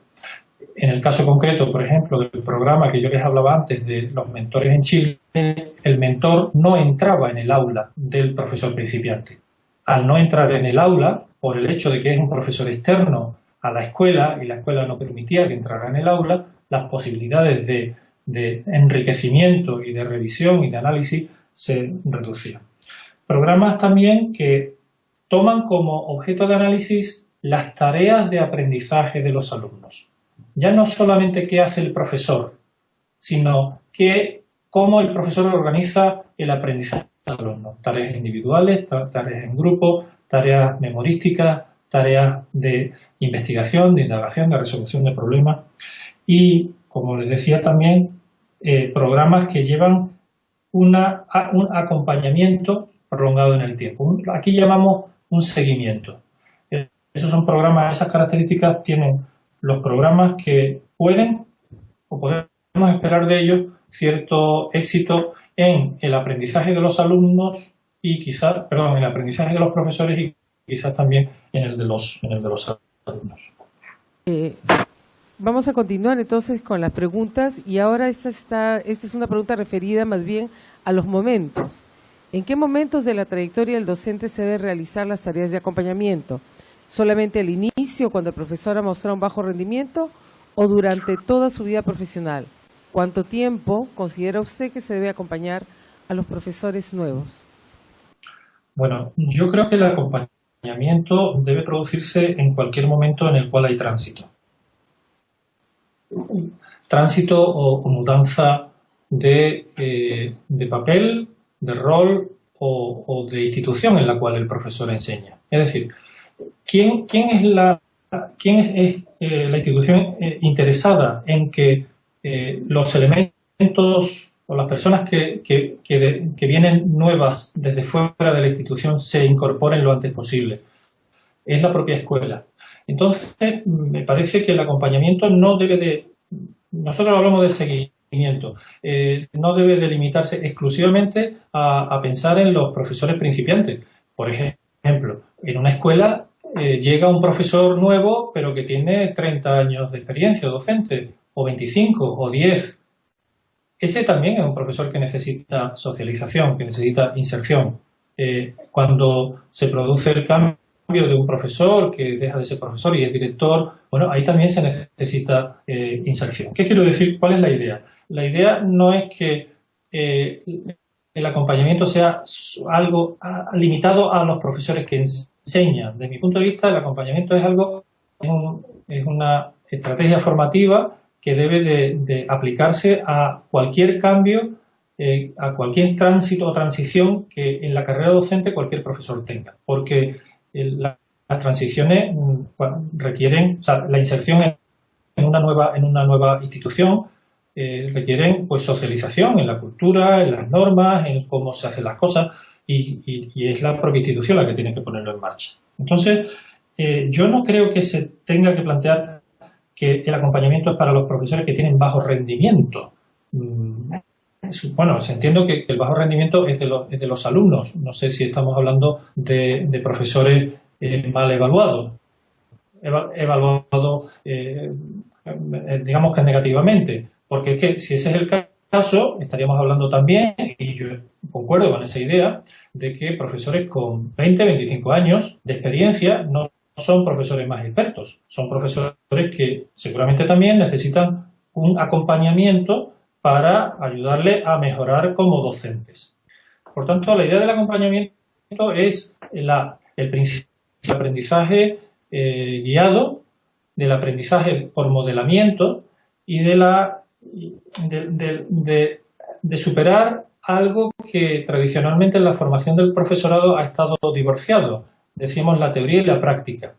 En el caso concreto, por ejemplo, del programa que yo les hablaba antes de los mentores en Chile, el mentor no entraba en el aula del profesor principiante. Al no entrar en el aula, por el hecho de que es un profesor externo a la escuela y la escuela no permitía que entrara en el aula, las posibilidades de enriquecimiento y de revisión y de análisis se reducían. Programas también que toman como objeto de análisis las tareas de aprendizaje de los alumnos. Ya no solamente qué hace el profesor, sino cómo el profesor organiza el aprendizaje de los alumnos. Tareas individuales, tareas en grupo, tareas memorísticas, tareas de investigación, de indagación, de resolución de problemas. Y, como les decía también, programas que llevan un acompañamiento prolongado en el tiempo. Aquí llamamos un seguimiento. Esos son programas, esas características tienen los programas que pueden o podemos esperar de ellos cierto éxito en el aprendizaje de los alumnos y en el aprendizaje de los profesores y quizás también en el de los alumnos. Vamos a continuar entonces con las preguntas y ahora esta es una pregunta referida más bien a los momentos. ¿En qué momentos de la trayectoria del docente se debe realizar las tareas de acompañamiento? ¿Solamente al inicio, cuando el profesor ha mostrado un bajo rendimiento, o durante toda su vida profesional? ¿Cuánto tiempo considera usted que se debe acompañar a los profesores nuevos? Bueno, yo creo que el acompañamiento debe producirse en cualquier momento en el cual hay tránsito. Tránsito o mudanza de papel, de rol o de institución en la cual el profesor enseña. Es decir, ¿quién es la institución interesada en que los elementos o las personas que vienen nuevas desde fuera de la institución se incorporen lo antes posible? Es la propia escuela. Entonces, me parece que el acompañamiento no debe de... Nosotros hablamos de seguimiento. No debe de limitarse exclusivamente a pensar en los profesores principiantes. Por ejemplo, en una escuela llega un profesor nuevo, pero que tiene 30 años de experiencia docente, o 25, o 10. Ese también es un profesor que necesita socialización, que necesita inserción. Cuando se produce el cambio de un profesor que deja de ser profesor y es director, bueno, ahí también se necesita inserción. ¿Qué quiero decir? ¿Cuál es la idea? La idea no es que el acompañamiento sea algo limitado a los profesores que enseñan. Desde mi punto de vista, el acompañamiento es una estrategia formativa que debe de aplicarse a cualquier cambio, a cualquier tránsito o transición que en la carrera docente cualquier profesor tenga. Porque las transiciones requieren, o sea, la inserción en una nueva institución requieren pues socialización en la cultura, en las normas, en cómo se hacen las cosas y es la propia institución la que tiene que ponerlo en marcha. Entonces, yo no creo que se tenga que plantear que el acompañamiento es para los profesores que tienen bajo rendimiento. Bueno, se entiende que el bajo rendimiento es de los alumnos. No sé si estamos hablando de profesores mal evaluados, digamos que negativamente, porque es que si ese es el caso, estaríamos hablando también, y yo concuerdo con esa idea, de que profesores con 20, 25 años de experiencia no son profesores más expertos, son profesores que seguramente también necesitan un acompañamiento para ayudarle a mejorar como docentes. Por tanto, la idea del acompañamiento es el principio del aprendizaje guiado, del aprendizaje por modelamiento y de superar algo que tradicionalmente en la formación del profesorado ha estado divorciado. Decimos la teoría y la práctica.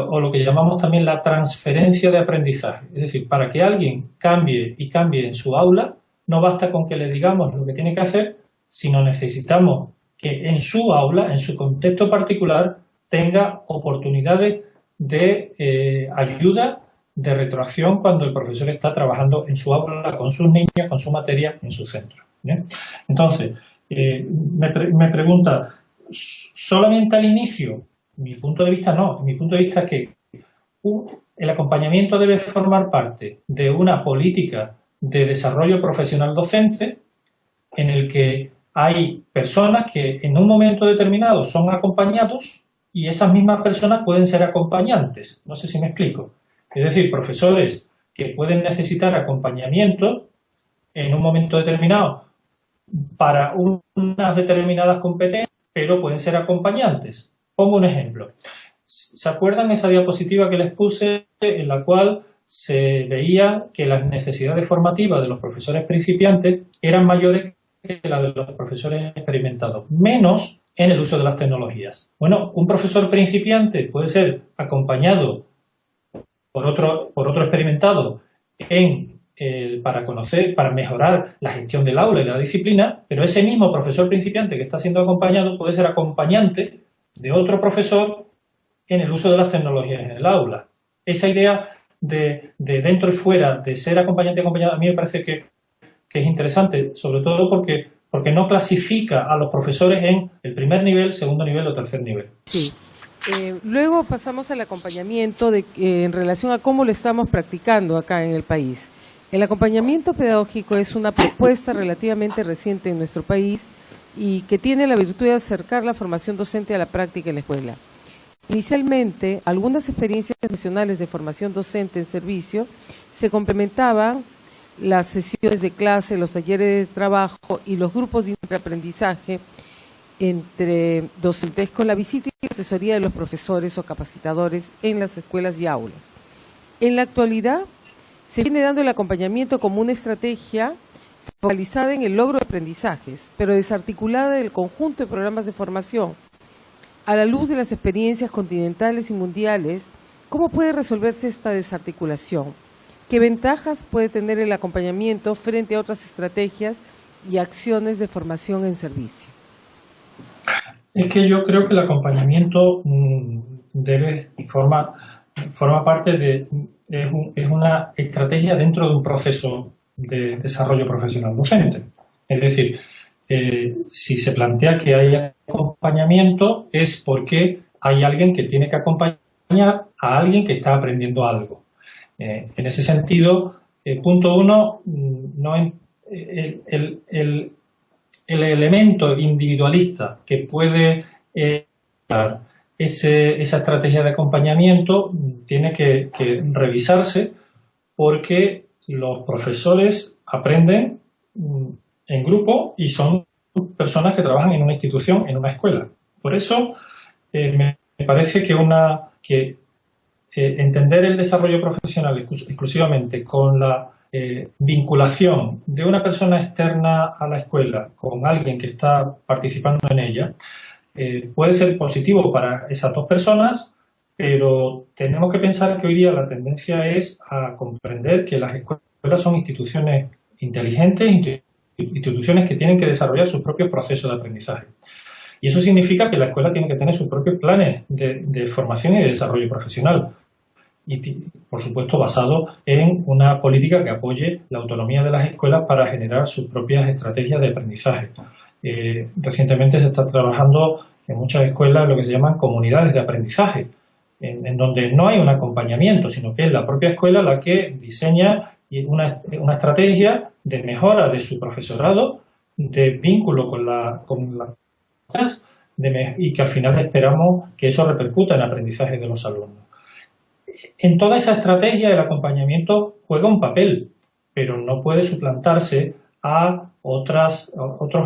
O lo que llamamos también la transferencia de aprendizaje. Es decir, para que alguien cambie en su aula, no basta con que le digamos lo que tiene que hacer, sino necesitamos que en su aula, en su contexto particular, tenga oportunidades de ayuda, de retroacción cuando el profesor está trabajando en su aula con sus niños, con su materia, en su centro. ¿Bien? Entonces, me pregunta, ¿solamente al inicio? Mi punto de vista no. Mi punto de vista es que el acompañamiento debe formar parte de una política de desarrollo profesional docente en el que hay personas que en un momento determinado son acompañados y esas mismas personas pueden ser acompañantes. No sé si me explico. Es decir, profesores que pueden necesitar acompañamiento en un momento determinado para unas determinadas competencias, pero pueden ser acompañantes. Pongo un ejemplo. ¿Se acuerdan esa diapositiva que les puse en la cual se veía que las necesidades formativas de los profesores principiantes eran mayores que las de los profesores experimentados, menos en el uso de las tecnologías? Bueno, un profesor principiante puede ser acompañado por otro experimentado para mejorar la gestión del aula y la disciplina, pero ese mismo profesor principiante que está siendo acompañado puede ser acompañante de otro profesor en el uso de las tecnologías en el aula. Esa idea de dentro y fuera, de ser acompañante y acompañado, a mí me parece que es interesante, sobre todo porque no clasifica a los profesores en el primer nivel, segundo nivel o tercer nivel. Sí. Luego pasamos al acompañamiento en relación a cómo lo estamos practicando acá en el país. El acompañamiento pedagógico es una propuesta relativamente reciente en nuestro país y que tiene la virtud de acercar la formación docente a la práctica en la escuela. Inicialmente, algunas experiencias nacionales de formación docente en servicio se complementaban las sesiones de clase, los talleres de trabajo y los grupos de interaprendizaje entre docentes con la visita y asesoría de los profesores o capacitadores en las escuelas y aulas. En la actualidad, se viene dando el acompañamiento como una estrategia focalizada en el logro de aprendizajes, pero desarticulada del conjunto de programas de formación. A la luz de las experiencias continentales y mundiales, ¿cómo puede resolverse esta desarticulación? ¿Qué ventajas puede tener el acompañamiento frente a otras estrategias y acciones de formación en servicio? Es que yo creo que el acompañamiento debe y forma parte es una estrategia dentro de un proceso de desarrollo profesional docente. Es decir, si se plantea que hay acompañamiento es porque hay alguien que tiene que acompañar a alguien que está aprendiendo algo. En ese sentido, punto uno, el elemento individualista que puede dar esa estrategia de acompañamiento tiene que revisarse porque los profesores aprenden en grupo y son personas que trabajan en una institución, en una escuela. Por eso me parece que entender el desarrollo profesional exclusivamente con la vinculación de una persona externa a la escuela con alguien que está participando en ella puede ser positivo para esas dos personas, pero tenemos que pensar que hoy día la tendencia es a comprender que las escuelas escuelas son instituciones inteligentes, instituciones que tienen que desarrollar sus propios procesos de aprendizaje. Y eso significa que la escuela tiene que tener sus propios planes de formación y de desarrollo profesional. Y, por supuesto, basado en una política que apoye la autonomía de las escuelas para generar sus propias estrategias de aprendizaje. Recientemente se está trabajando en muchas escuelas lo que se llaman comunidades de aprendizaje, en donde no hay un acompañamiento, sino que es la propia escuela la que diseña una estrategia de mejora de su profesorado, de vínculo con las y que al final esperamos que eso repercuta en el aprendizaje de los alumnos. En toda esa estrategia el acompañamiento juega un papel, pero no puede suplantarse a otros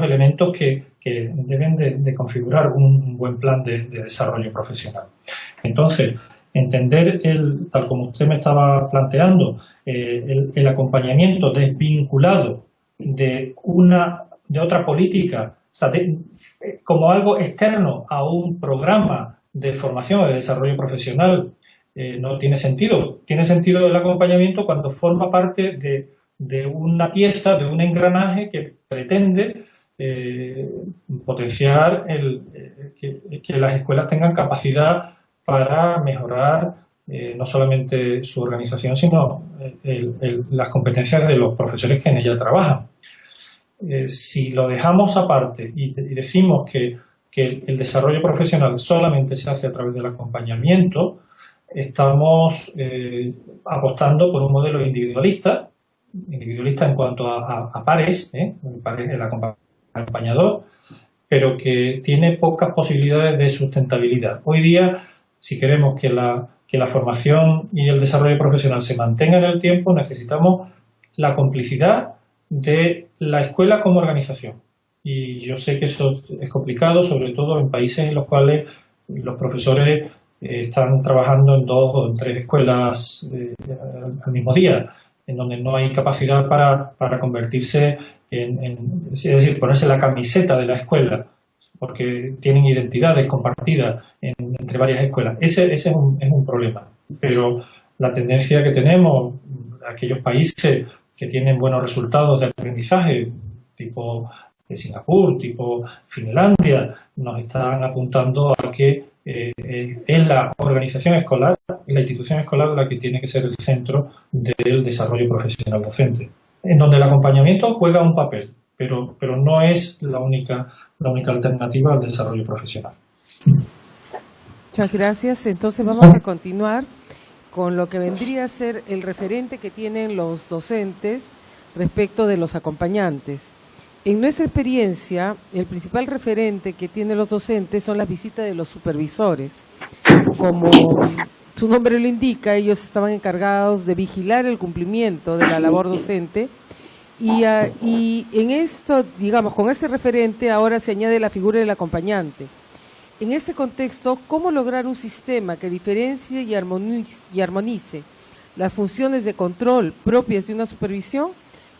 elementos que deben de configurar un buen plan de desarrollo profesional. Entonces, entender, tal como usted me estaba planteando, el acompañamiento desvinculado de otra política, o sea, como algo externo a un programa de formación o de desarrollo profesional, no tiene sentido. Tiene sentido el acompañamiento cuando forma parte de una pieza, de un engranaje que pretende potenciar que las escuelas tengan capacidad para mejorar no solamente su organización, sino las competencias de los profesores que en ella trabajan. Si lo dejamos aparte y decimos que el desarrollo profesional solamente se hace a través del acompañamiento, estamos apostando por un modelo individualista en cuanto a pares, el acompañador, pero que tiene pocas posibilidades de sustentabilidad. Hoy día, si queremos que la formación y el desarrollo profesional se mantengan en el tiempo, necesitamos la complicidad de la escuela como organización. Y yo sé que eso es complicado, sobre todo en países en los cuales los profesores están trabajando en 2 o en 3 escuelas al mismo día, en donde no hay capacidad para convertirse es decir, ponerse la camiseta de la escuela, porque tienen identidades compartidas entre varias escuelas. Ese es un problema. Pero la tendencia que tenemos, aquellos países que tienen buenos resultados de aprendizaje, tipo de Singapur, tipo Finlandia, nos están apuntando a que es la organización escolar, la institución escolar la que tiene que ser el centro del desarrollo profesional docente, en donde el acompañamiento juega un papel, pero no es la única alternativa al desarrollo profesional. Muchas gracias. Entonces vamos a continuar con lo que vendría a ser el referente que tienen los docentes respecto de los acompañantes. En nuestra experiencia, el principal referente que tienen los docentes son las visitas de los supervisores. Como su nombre lo indica, ellos estaban encargados de vigilar el cumplimiento de la labor docente y en esto, digamos, con ese referente ahora se añade la figura del acompañante. En este contexto, ¿cómo lograr un sistema que diferencie y armonice las funciones de control propias de una supervisión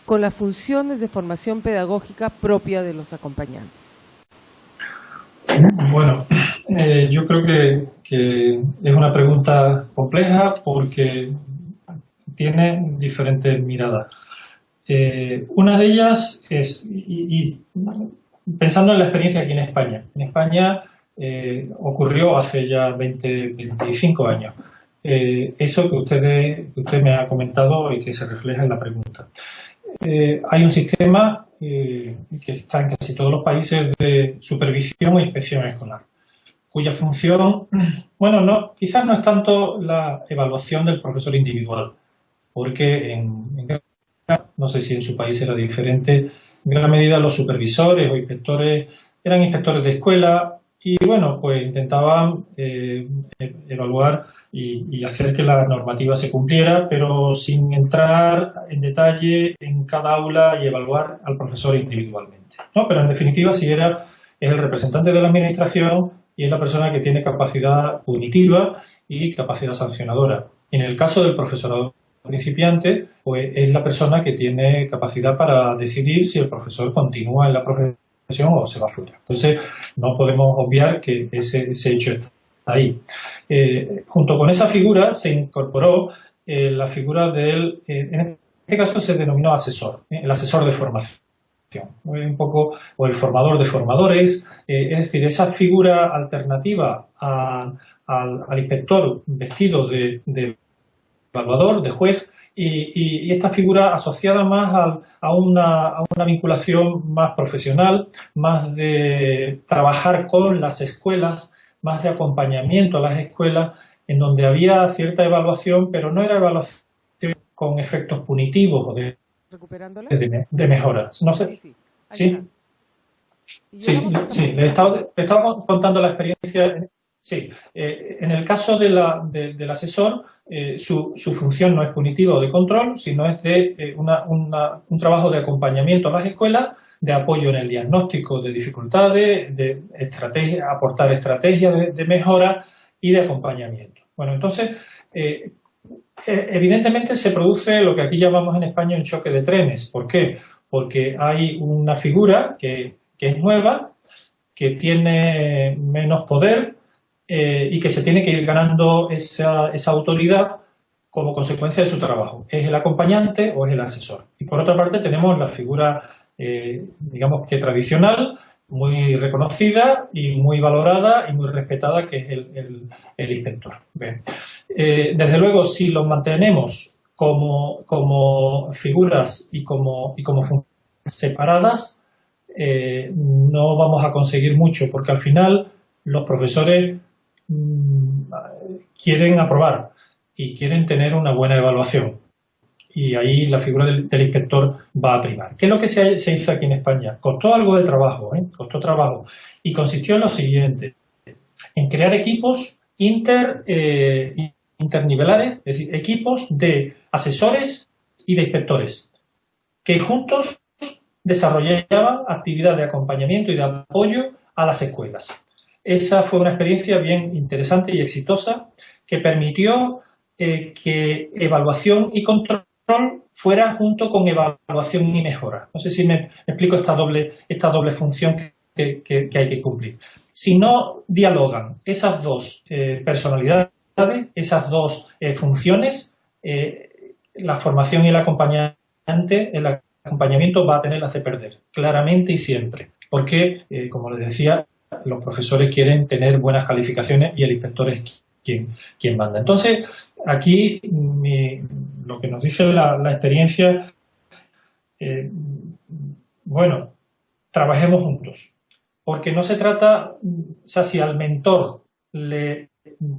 con las funciones de formación pedagógica propia de los acompañantes? Bueno, yo creo que es una pregunta compleja porque tiene diferentes miradas. Una de ellas es, y pensando en la experiencia aquí en España ocurrió hace ya 25 años. Eso que usted me ha comentado y que se refleja en la pregunta. Hay un sistema que está en casi todos los países de supervisión e inspección escolar, cuya función, bueno, quizás no es tanto la evaluación del profesor individual, porque no sé si en su país era diferente, en gran medida los supervisores o inspectores eran inspectores de escuela y, bueno, pues intentaban evaluar y hacer que la normativa se cumpliera, pero sin entrar en detalle en cada aula y evaluar al profesor individualmente, ¿no? Pero en definitiva es el representante de la administración y es la persona que tiene capacidad punitiva y capacidad sancionadora. En el caso del profesorado principiante, pues es la persona que tiene capacidad para decidir si el profesor continúa en la profesión o se va fuera. Entonces, no podemos obviar que ese hecho está ahí. Junto con esa figura se incorporó la figura del, en este este caso se denominó asesor, el asesor de formación. Un poco, o el formador de formadores, es decir, esa figura alternativa al inspector vestido de evaluador, de juez, y esta figura asociada más a una vinculación más profesional, más de trabajar con las escuelas, más de acompañamiento a las escuelas, en donde había cierta evaluación, pero no era evaluación con efectos punitivos o de mejoras. No sé. Sí, sí, le he estado contando la experiencia. Sí, en el caso del asesor, su función no es punitiva o de control, sino es de un trabajo de acompañamiento a las escuelas, de apoyo en el diagnóstico de dificultades, de aportar estrategias de mejora y de acompañamiento. Bueno, entonces, evidentemente se produce lo que aquí llamamos en España un choque de trenes. ¿Por qué? Porque hay una figura que es nueva, que tiene menos poder y que se tiene que ir ganando esa autoridad como consecuencia de su trabajo. ¿Es el acompañante o es el asesor? Y por otra parte tenemos la figura, digamos que tradicional, muy reconocida y muy valorada y muy respetada, que es el inspector. Bien. Desde luego, si los mantenemos como figuras y como funciones separadas, no vamos a conseguir mucho, porque al final los profesores quieren aprobar y quieren tener una buena evaluación. Y ahí la figura del inspector va a primar. ¿Qué es lo que se hizo aquí en España? Costó algo de trabajo, costó trabajo. Y consistió en lo siguiente, en crear equipos internivelares, es decir, equipos de asesores y de inspectores, que juntos desarrollaban actividad de acompañamiento y de apoyo a las escuelas. Esa fue una experiencia bien interesante y exitosa que permitió que evaluación y control fuera junto con evaluación y mejora. No sé si me explico esta doble función que hay que cumplir. Si no dialogan esas dos personalidades, esas dos funciones, la formación y el acompañamiento va a tener las de perder, claramente y siempre. Porque, como les decía, los profesores quieren tener buenas calificaciones y el inspector es quien manda. Entonces, aquí lo que nos dice la experiencia, bueno, trabajemos juntos. Porque no se trata, o sea, si al mentor le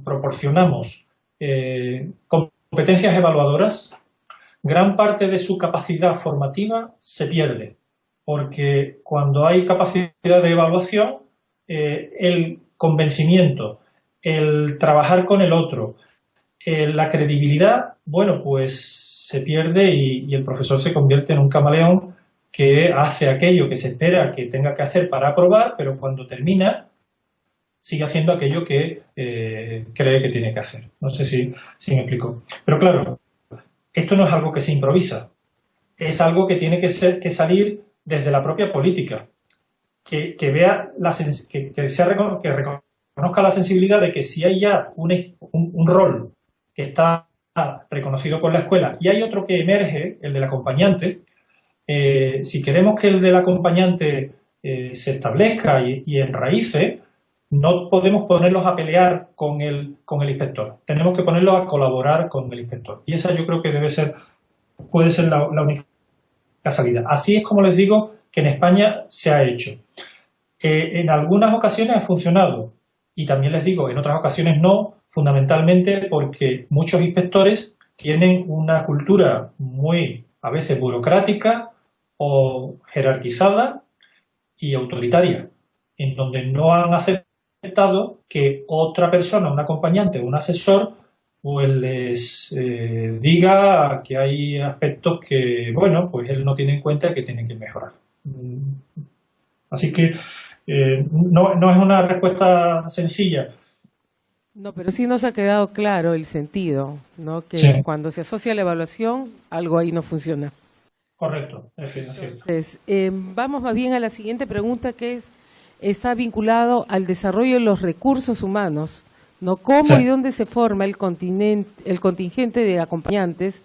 proporcionamos competencias evaluadoras, gran parte de su capacidad formativa se pierde. Porque cuando hay capacidad de evaluación, el convencimiento, el trabajar con el otro, la credibilidad, bueno, pues se pierde y el profesor se convierte en un camaleón que hace aquello que se espera que tenga que hacer para aprobar, pero cuando termina sigue haciendo aquello que cree que tiene que hacer. No sé si me explico. Pero claro, esto no es algo que se improvisa, es algo que tiene que salir desde la propia política, que vea que reconozca la sensibilidad de que si hay ya un rol que está reconocido por la escuela y hay otro que emerge, el del acompañante, si queremos que el del acompañante se establezca y enraíce, no podemos ponerlos a pelear con el inspector. Tenemos que ponerlos a colaborar con el inspector. Y esa yo creo que puede ser la única salida. Así es como les digo que en España se ha hecho. En algunas ocasiones ha funcionado y también les digo, en otras ocasiones no, fundamentalmente porque muchos inspectores tienen una cultura muy, a veces, burocrática o jerarquizada y autoritaria, en donde no han aceptado que otra persona, un acompañante o un asesor, pues les diga que hay aspectos que, bueno, pues él no tiene en cuenta y que tienen que mejorar. Así que no es una respuesta sencilla. No, pero sí nos ha quedado claro el sentido, ¿no? Que sí, cuando se asocia la evaluación, algo ahí no funciona. Correcto. Entonces, vamos más bien a la siguiente pregunta, que está vinculado al desarrollo de los recursos humanos, ¿no? ¿Cómo y dónde se forma el contingente de acompañantes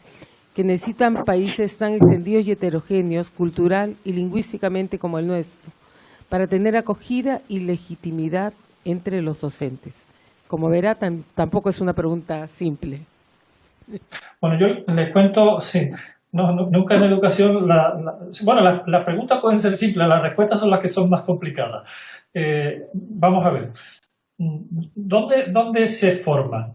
que necesitan países tan extendidos y heterogéneos, cultural y lingüísticamente como el nuestro, para tener acogida y legitimidad entre los docentes? Como verá, tampoco es una pregunta simple. Bueno, yo les cuento, sí, nunca en educación, las preguntas pueden ser simples, las respuestas son las que son más complicadas. Vamos a ver, ¿dónde se forma?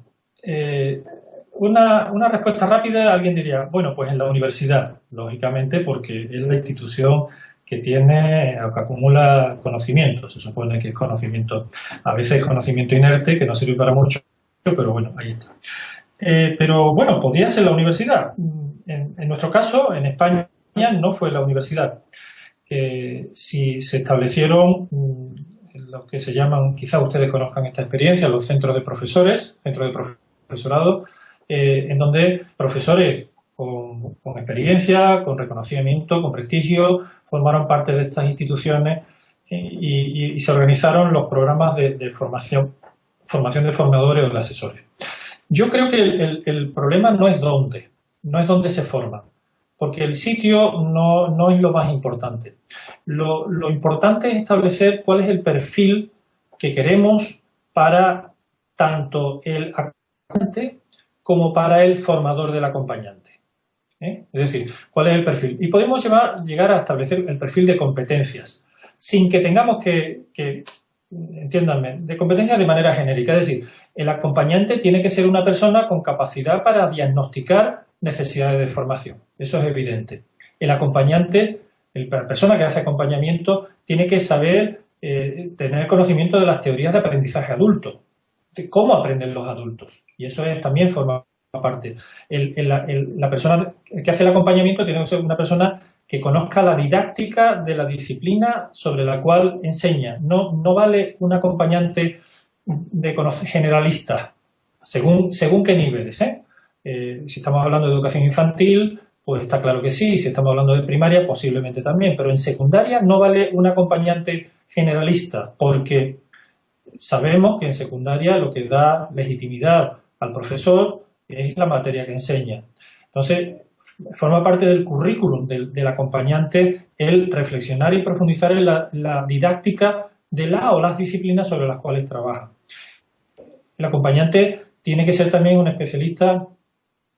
Una respuesta rápida, alguien diría, bueno, pues en la universidad, lógicamente, porque es la institución que tiene, que acumula conocimiento. Se supone que es conocimiento, a veces es conocimiento inerte, que no sirve para mucho, pero bueno, ahí está. Pero bueno, podría ser la universidad. En nuestro caso, en España, no fue la universidad. Si se establecieron lo que se llaman, quizá ustedes conozcan esta experiencia, los centros de profesores, centros de profesorado, en donde profesores con experiencia, con reconocimiento, con prestigio, formaron parte de estas instituciones y se organizaron los programas de formación de formadores o de asesores. Yo creo que el problema no es dónde se forma, porque el sitio no es lo más importante. Lo importante es establecer cuál es el perfil que queremos para tanto el acompañante como para el formador del acompañante. Es decir, cuál es el perfil. Y podemos llegar a establecer el perfil de competencias, sin que tengamos que entiéndanme, de competencias de manera genérica. Es decir, el acompañante tiene que ser una persona con capacidad para diagnosticar necesidades de formación. Eso es evidente. El acompañante, la persona que hace acompañamiento, tiene que saber tener conocimiento de las teorías de aprendizaje adulto, de cómo aprenden los adultos. Y eso también forma parte. La persona que hace el acompañamiento tiene que ser una persona que conozca la didáctica de la disciplina sobre la cual enseña. No vale un acompañante generalista, según qué niveles. Si estamos hablando de educación infantil, pues está claro que sí. Si estamos hablando de primaria, posiblemente también. Pero en secundaria no vale un acompañante generalista, porque sabemos que en secundaria lo que da legitimidad al profesor es la materia que enseña. Entonces, forma parte del currículum del acompañante el reflexionar y profundizar en la didáctica de la o las disciplinas sobre las cuales trabaja. El acompañante tiene que ser también un especialista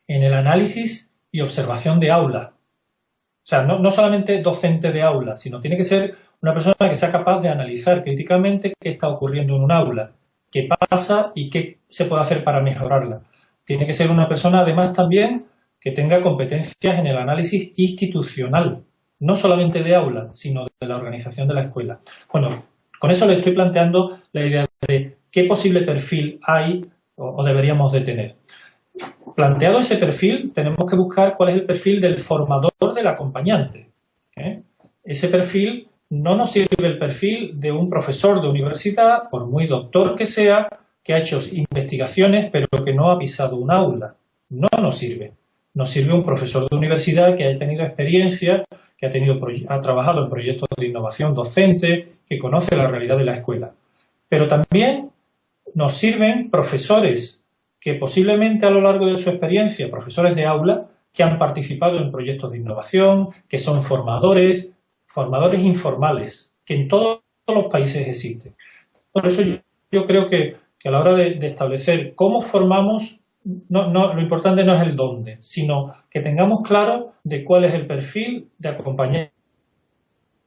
en el análisis y observación de aula. O sea, no solamente docente de aula, sino tiene que ser una persona que sea capaz de analizar críticamente qué está ocurriendo en un aula, qué pasa y qué se puede hacer para mejorarla. Tiene que ser una persona, además, también que tenga competencias en el análisis institucional, no solamente de aula, sino de la organización de la escuela. Bueno, con eso le estoy planteando la idea de qué posible perfil hay o deberíamos de tener. Planteado ese perfil, tenemos que buscar cuál es el perfil del formador del acompañante. Ese perfil no nos sirve el perfil de un profesor de universidad, por muy doctor que sea, que ha hecho investigaciones pero que no ha pisado un aula. No nos sirve. Nos sirve un profesor de universidad que haya tenido experiencia, que ha trabajado en proyectos de innovación docente, que conoce la realidad de la escuela. Pero también nos sirven profesores que posiblemente a lo largo de su experiencia, profesores de aula, que han participado en proyectos de innovación, que son formadores informales, que en todos los países existen. Por eso yo creo que a la hora de establecer cómo formamos, lo importante no es el dónde, sino que tengamos claro de cuál es el perfil de acompañante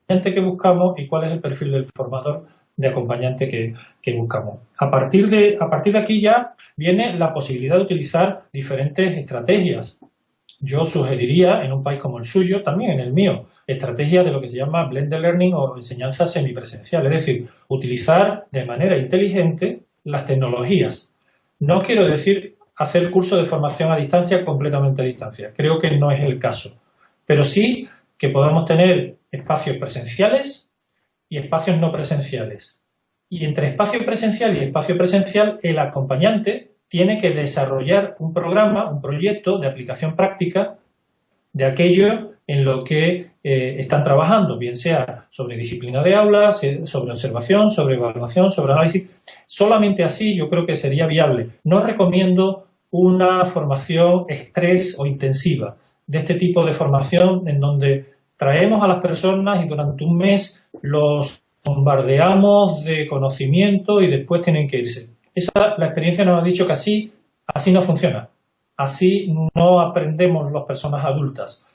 que buscamos y cuál es el perfil del formador de acompañante que buscamos. A partir de aquí ya viene la posibilidad de utilizar diferentes estrategias. Yo sugeriría, en un país como el suyo, también en el mío, estrategias de lo que se llama blended learning o enseñanza semipresencial, es decir, utilizar de manera inteligente las tecnologías. No quiero decir hacer cursos de formación a distancia completamente a distancia, creo que no es el caso, pero sí que podamos tener espacios presenciales y espacios no presenciales. Y entre espacio presencial y espacio presencial, el acompañante tiene que desarrollar un programa, un proyecto de aplicación práctica de aquello en lo que están trabajando, bien sea sobre disciplina de aula, sobre observación, sobre evaluación, sobre análisis. Solamente así yo creo que sería viable. No recomiendo una formación express o intensiva. de este tipo de formación en donde traemos a las personas y durante un mes los bombardeamos de conocimiento y después tienen que irse. La experiencia nos ha dicho que así no funciona. Así no aprendemos las personas adultas.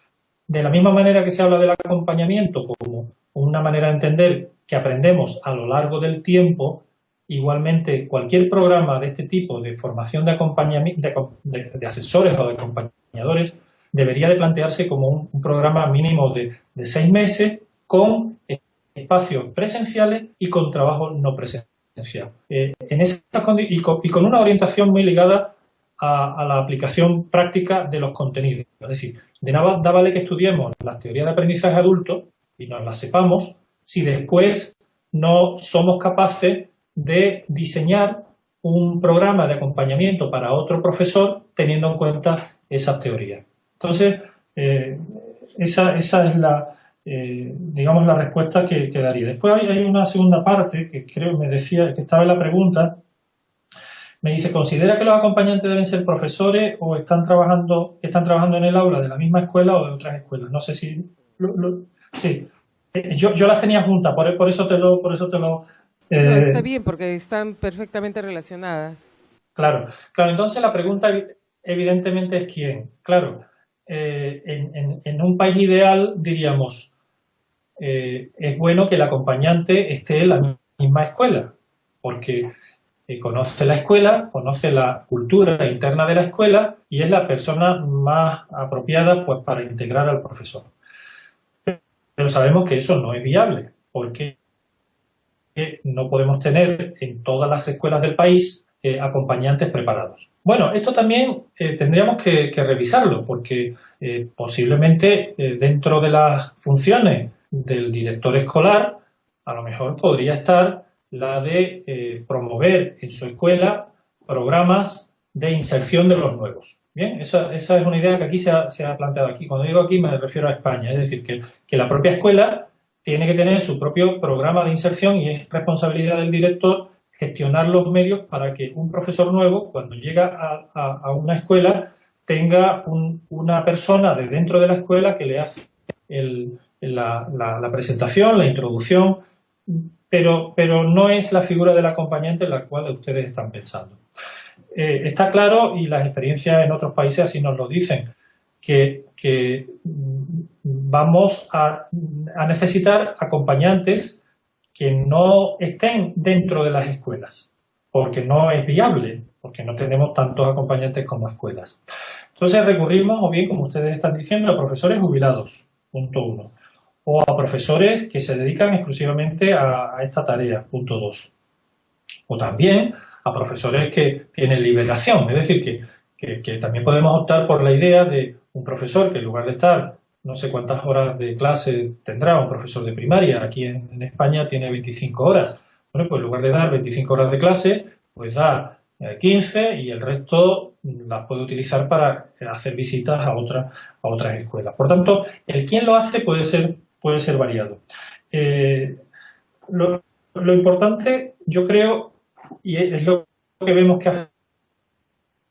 De la misma manera que se habla del acompañamiento como una manera de entender que aprendemos a lo largo del tiempo, igualmente cualquier programa de este tipo de formación de acompañamiento, de asesores o de acompañadores, debería de plantearse como un programa mínimo de 6 meses con espacios presenciales y con trabajo no presencial. Y con una orientación muy ligada a la aplicación práctica de los contenidos. Es decir, de nada vale que estudiemos las teorías de aprendizaje adulto y nos las sepamos si después no somos capaces de diseñar un programa de acompañamiento para otro profesor teniendo en cuenta esas teorías. Entonces, esa es digamos, la respuesta que daría. Después hay una segunda parte que creo me decía, que estaba en la pregunta. Me dice, ¿considera que los acompañantes deben ser profesores o están trabajando en el aula de la misma escuela o de otras escuelas? No sé si... sí. Yo las tenía juntas, por eso te lo... No, está bien, porque están perfectamente relacionadas. Claro. Entonces la pregunta evidentemente es ¿quién? Claro, en un país ideal diríamos, es bueno que el acompañante esté en la misma escuela, porque conoce la escuela, conoce la cultura interna de la escuela y es la persona más apropiada pues para integrar al profesor. Pero sabemos que eso no es viable, porque no podemos tener en todas las escuelas del país acompañantes preparados. Bueno, esto también tendríamos que revisarlo, porque posiblemente dentro de las funciones del director escolar, a lo mejor podría estar la de promover en su escuela programas de inserción de los nuevos. Bien, esa es una idea que aquí se ha planteado aquí. Cuando digo aquí me refiero a España, es decir, que la propia escuela tiene que tener su propio programa de inserción y es responsabilidad del director gestionar los medios para que un profesor nuevo, cuando llega a una escuela, tenga una persona de dentro de la escuela que le hace la presentación, la introducción, pero no es la figura del acompañante en la cual ustedes están pensando. Está claro, y las experiencias en otros países así nos lo dicen, que vamos a necesitar acompañantes que no estén dentro de las escuelas, porque no es viable, porque no tenemos tantos acompañantes como escuelas. Entonces recurrimos, o bien, como ustedes están diciendo, a profesores jubilados, punto 1, o a profesores que se dedican exclusivamente a esta tarea, punto 2, o también a profesores que tienen liberación, es decir, que también podemos optar por la idea de un profesor que en lugar de estar no sé cuántas horas de clase tendrá un profesor de primaria, aquí en España tiene 25 horas. Bueno, pues en lugar de dar 25 horas de clase, pues da 15 y el resto las puede utilizar para hacer visitas a otras escuelas. Por tanto, el quién lo hace puede ser variado. Lo importante, yo creo, y es lo que vemos que ha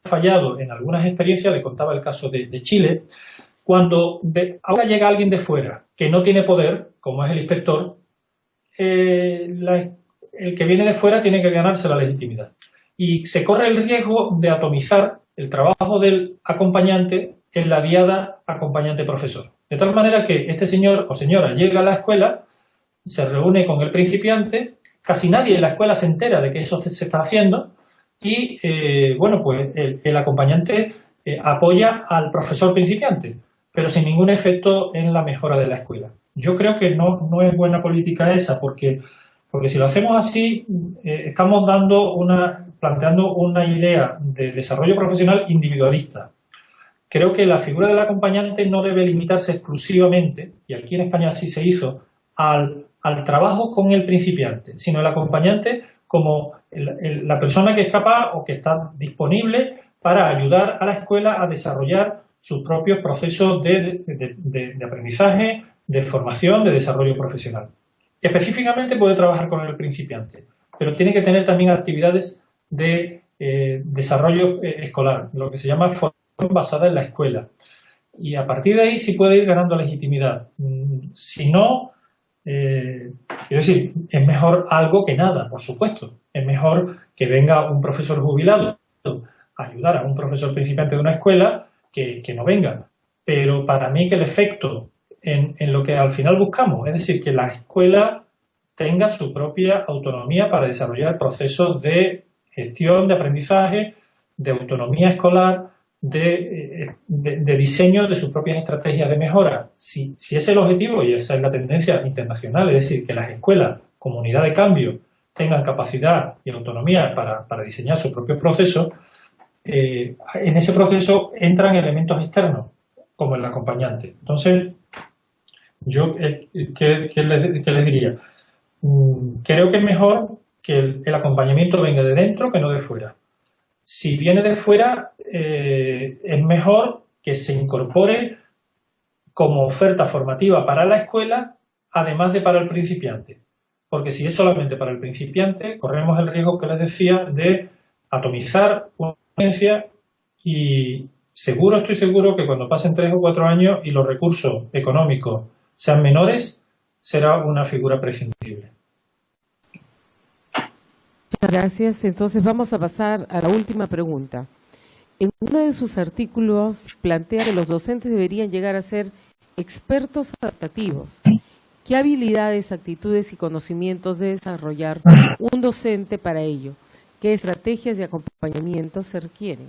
fallado en algunas experiencias, le contaba el caso de Chile. Cuando ahora llega alguien de fuera que no tiene poder, como es el inspector, el que viene de fuera tiene que ganarse la legitimidad. Y se corre el riesgo de atomizar el trabajo del acompañante en la diada acompañante-profesor. De tal manera que este señor o señora llega a la escuela, se reúne con el principiante, casi nadie en la escuela se entera de que eso se está haciendo y, bueno, pues el acompañante apoya al profesor principiante, pero sin ningún efecto en la mejora de la escuela. Yo creo que no es buena política esa, porque si lo hacemos así, estamos planteando una idea de desarrollo profesional individualista. Creo que la figura del acompañante no debe limitarse exclusivamente, y aquí en España así se hizo, al trabajo con el principiante, sino el acompañante como la persona que es capaz o que está disponible para ayudar a la escuela a desarrollar sus propios procesos de aprendizaje, de formación, de desarrollo profesional. Específicamente puede trabajar con el principiante, pero tiene que tener también actividades de desarrollo escolar, lo que se llama formación basada en la escuela. y a partir de ahí sí puede ir ganando legitimidad. Si no, quiero decir, es mejor algo que nada, por supuesto. Es mejor que venga un profesor jubilado a ayudar a un profesor principiante de una escuela que no venga. Pero para mí que el efecto en lo que al final buscamos, es decir, que la escuela tenga su propia autonomía para desarrollar procesos de gestión, de aprendizaje, de autonomía escolar, de diseño de sus propias estrategias de mejora. Si ese es el objetivo, y esa es la tendencia internacional, es decir, que las escuelas, comunidad de cambio, tengan capacidad y autonomía para diseñar sus propios procesos, en ese proceso entran elementos externos, como el acompañante. Entonces, yo, ¿qué les diría? Creo que es mejor que el acompañamiento venga de dentro que no de fuera. Si viene de fuera, es mejor que se incorpore como oferta formativa para la escuela, además de para el principiante. Porque si es solamente para el principiante, corremos el riesgo que les decía de atomizar una experiencia y estoy seguro que cuando pasen 3 o 4 años y los recursos económicos sean menores, será una figura prescindible. Muchas gracias. Entonces vamos a pasar a la última pregunta. En uno de sus artículos plantea que los docentes deberían llegar a ser expertos adaptativos. ¿Qué habilidades, actitudes y conocimientos debe desarrollar un docente para ello? ¿Qué estrategias de acompañamiento se requieren?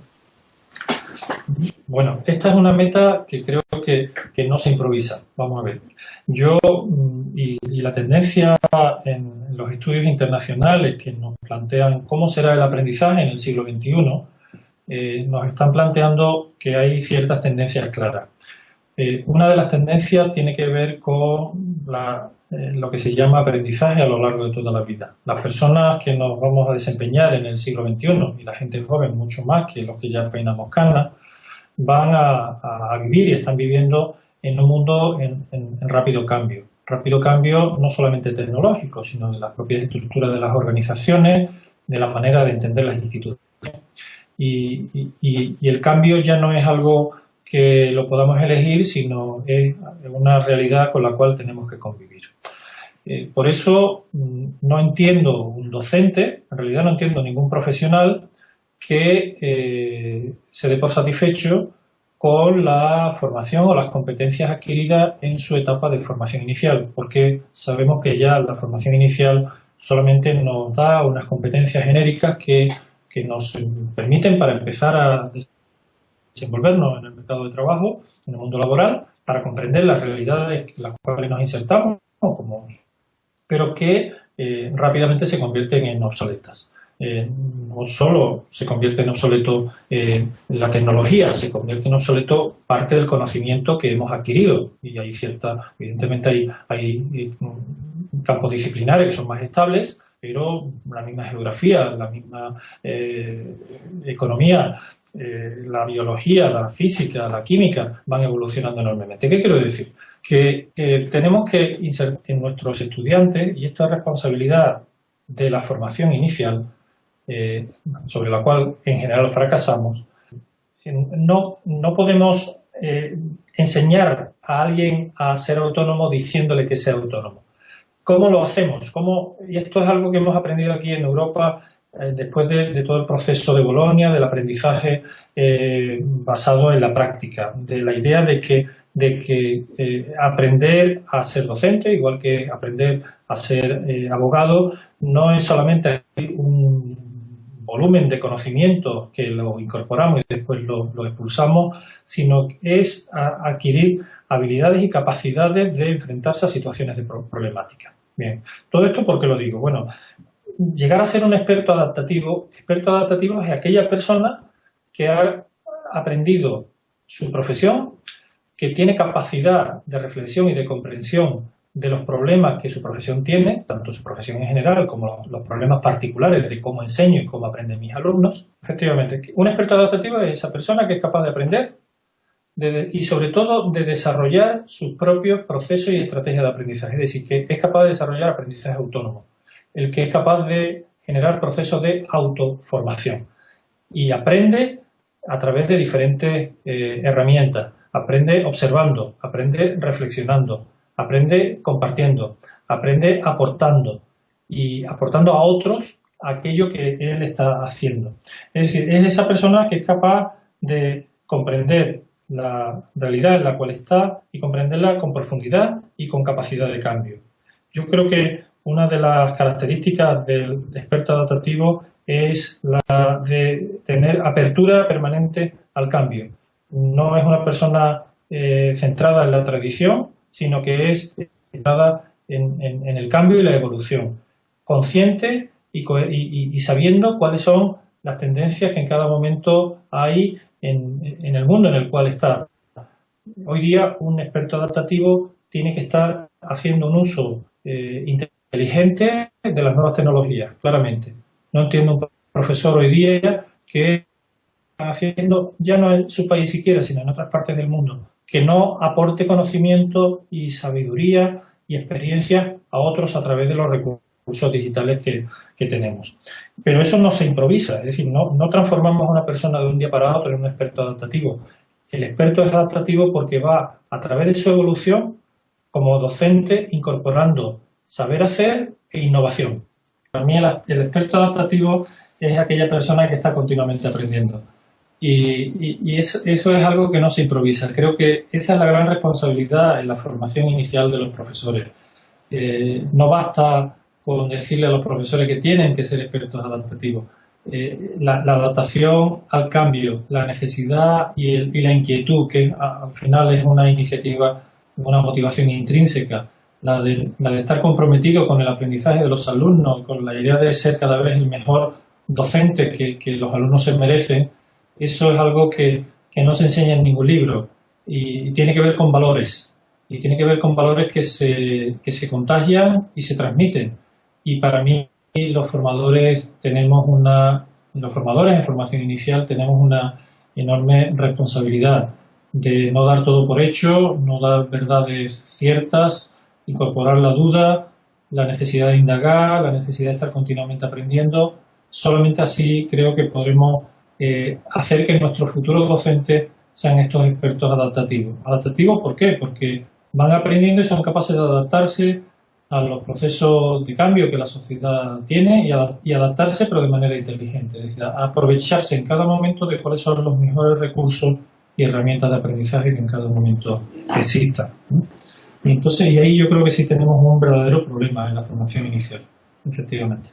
Bueno, esta es una meta que creo que no se improvisa. Vamos a ver. Yo, y la tendencia en los estudios internacionales que nos plantean cómo será el aprendizaje en el siglo XXI, nos están planteando que hay ciertas tendencias claras. Una de las tendencias tiene que ver con lo que se llama aprendizaje a lo largo de toda la vida. Las personas que nos vamos a desempeñar en el siglo XXI, y la gente joven mucho más que los que ya peinamos canas, van a vivir y están viviendo en un mundo en rápido cambio. Rápido cambio no solamente tecnológico, sino de las propias estructuras de las organizaciones, de la manera de entender las instituciones. Y el cambio ya no es algo que lo podamos elegir, sino es una realidad con la cual tenemos que convivir. Por eso no entiendo un docente, en realidad no entiendo ningún profesional que se dé por satisfecho con la formación o las competencias adquiridas en su etapa de formación inicial, porque sabemos que ya la formación inicial solamente nos da unas competencias genéricas que nos permiten para empezar a desenvolvernos en el mercado de trabajo, en el mundo laboral, para comprender las realidades en las cuales nos insertamos, pero que rápidamente se convierten en obsoletas. No solo se convierte en obsoleto la tecnología, se convierte en obsoleto parte del conocimiento que hemos adquirido. Y hay evidentemente hay campos disciplinares que son más estables, pero la misma geografía, la misma economía, la biología, la física, la química van evolucionando enormemente. ¿Qué quiero decir? Que tenemos que insertar en nuestros estudiantes, y esto es responsabilidad de la formación inicial, sobre la cual en general fracasamos. No podemos enseñar a alguien a ser autónomo diciéndole que sea autónomo. ¿Cómo lo hacemos? Y esto es algo que hemos aprendido aquí en Europa después de todo el proceso de Bolonia, del aprendizaje basado en la práctica, de la idea de que aprender a ser docente, igual que aprender a ser abogado, no es solamente un volumen de conocimiento que lo incorporamos y después lo expulsamos, sino que es adquirir habilidades y capacidades de enfrentarse a situaciones de problemática. Bien, todo esto ¿por qué lo digo? Bueno, llegar a ser un experto adaptativo es aquella persona que ha aprendido su profesión, que tiene capacidad de reflexión y de comprensión de los problemas que su profesión tiene, tanto su profesión en general como los problemas particulares de cómo enseño y cómo aprenden mis alumnos. Efectivamente, un experto adaptativo es esa persona que es capaz de aprender y sobre todo de desarrollar sus propios procesos y estrategias de aprendizaje, es decir, que es capaz de desarrollar aprendizaje autónomo, el que es capaz de generar procesos de autoformación y aprende a través de diferentes herramientas, aprende observando, aprende reflexionando, aprende compartiendo, aprende aportando y aportando a otros aquello que él está haciendo. Es decir, es esa persona que es capaz de comprender la realidad en la cual está y comprenderla con profundidad y con capacidad de cambio. Yo creo que una de las características del experto adaptativo es la de tener apertura permanente al cambio. No es una persona centrada en la tradición, sino que es centrada en el cambio y la evolución, consciente y sabiendo cuáles son las tendencias que en cada momento hay en el mundo en el cual está. Hoy día un experto adaptativo tiene que estar haciendo un uso inteligente de las nuevas tecnologías, claramente. No entiendo un profesor hoy día que está haciendo, ya no en su país siquiera, sino en otras partes del mundo, que no aporte conocimiento y sabiduría y experiencia a otros a través de los recursos digitales que tenemos. Pero eso no se improvisa, es decir, no transformamos a una persona de un día para otro en un experto adaptativo. El experto es adaptativo porque va a través de su evolución como docente incorporando saber hacer e innovación. Para mí el experto adaptativo es aquella persona que está continuamente aprendiendo. Y eso es algo que no se improvisa. Creo que esa es la gran responsabilidad en la formación inicial de los profesores. No basta con decirle a los profesores que tienen que ser expertos adaptativos. La adaptación al cambio, la necesidad y la inquietud, que al final es una iniciativa, una motivación intrínseca, la de estar comprometido con el aprendizaje de los alumnos, con la idea de ser cada vez el mejor docente que los alumnos se merecen. Eso es algo que no se enseña en ningún libro y tiene que ver con valores. Y tiene que ver con valores que se contagian y se transmiten. Y para mí los formadores en formación inicial tenemos una enorme responsabilidad de no dar todo por hecho, no dar verdades ciertas, incorporar la duda, la necesidad de indagar, la necesidad de estar continuamente aprendiendo. Solamente así creo que podremos hacer que nuestros futuros docentes sean estos expertos adaptativos. ¿Adaptativos por qué? Porque van aprendiendo y son capaces de adaptarse a los procesos de cambio que la sociedad tiene y adaptarse, pero de manera inteligente. Es decir, aprovecharse en cada momento de cuáles son los mejores recursos y herramientas de aprendizaje que en cada momento existan. Y ahí yo creo que sí tenemos un verdadero problema en la formación inicial, efectivamente.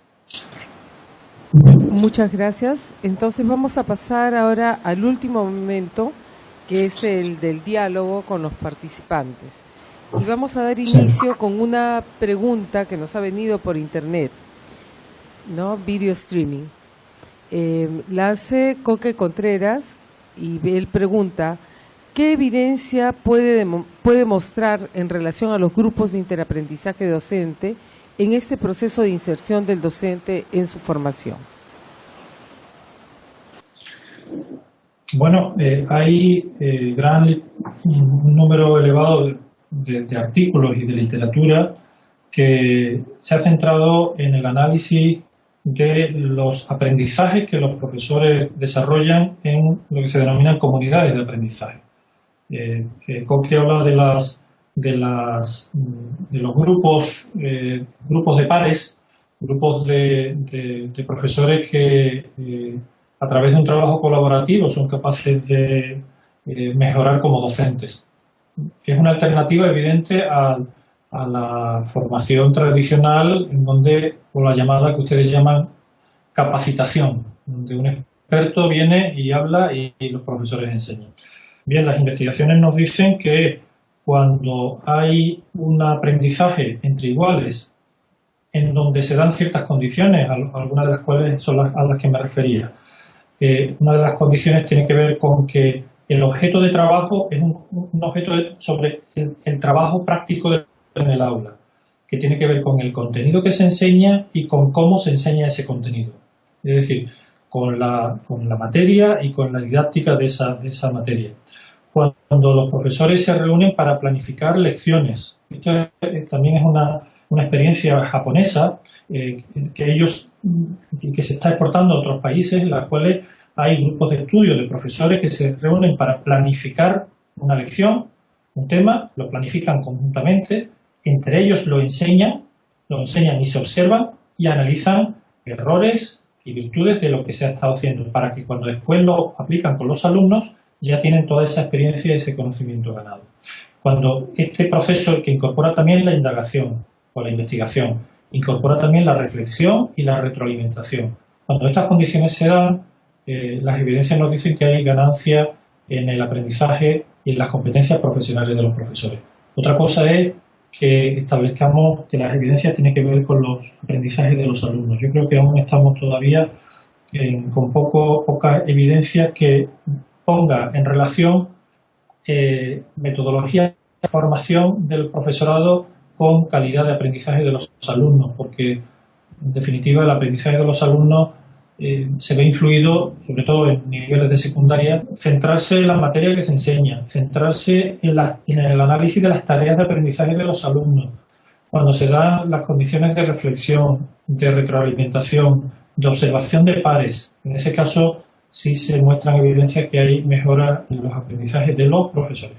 Muchas gracias. Entonces vamos a pasar ahora al último momento, que es el del diálogo con los participantes. Y vamos a dar inicio con una pregunta que nos ha venido por internet, ¿no? Video streaming. La hace Coque Contreras y él pregunta: ¿qué evidencia puede mostrar en relación a los grupos de interaprendizaje docente en este proceso de inserción del docente en su formación? Bueno, hay un número elevado de artículos y de literatura que se ha centrado en el análisis de los aprendizajes que los profesores desarrollan en lo que se denominan comunidades de aprendizaje. Coque habla de los grupos de pares, grupos de profesores que a través de un trabajo colaborativo son capaces de mejorar como docentes. Es una alternativa evidente a la formación tradicional, en donde, por la llamada que ustedes llaman capacitación, donde un experto viene y habla y los profesores enseñan. Bien, las investigaciones nos dicen que cuando hay un aprendizaje entre iguales, en donde se dan ciertas condiciones, algunas de las cuales son a las que me refería. Una de las condiciones tiene que ver con que el objeto de trabajo es un objeto sobre el trabajo práctico en el aula, que tiene que ver con el contenido que se enseña y con cómo se enseña ese contenido. Es decir, con la materia y con la didáctica de esa materia. Cuando los profesores se reúnen para planificar lecciones, esto también es una experiencia japonesa que se está exportando a otros países, en las cuales hay grupos de estudio de profesores que se reúnen para planificar una lección, un tema, lo planifican conjuntamente, entre ellos lo enseñan y se observan y analizan errores y virtudes de lo que se ha estado haciendo, para que cuando después lo aplican con los alumnos ya tienen toda esa experiencia y ese conocimiento ganado. Cuando este proceso, que incorpora también la indagación o la investigación, incorpora también la reflexión y la retroalimentación. Cuando estas condiciones se dan, las evidencias nos dicen que hay ganancia en el aprendizaje y en las competencias profesionales de los profesores. Otra cosa es que establezcamos que las evidencias tienen que ver con los aprendizajes de los alumnos. Yo creo que aún estamos todavía con poca evidencia que ponga en relación metodología de formación del profesorado con calidad de aprendizaje de los alumnos, porque en definitiva el aprendizaje de los alumnos se ve influido, sobre todo en niveles de secundaria, centrarse en la materia que se enseña, centrarse en el análisis de las tareas de aprendizaje de los alumnos. Cuando se dan las condiciones de reflexión, de retroalimentación, de observación de pares, en ese caso sí se muestran evidencias que hay mejora en los aprendizajes de los profesores.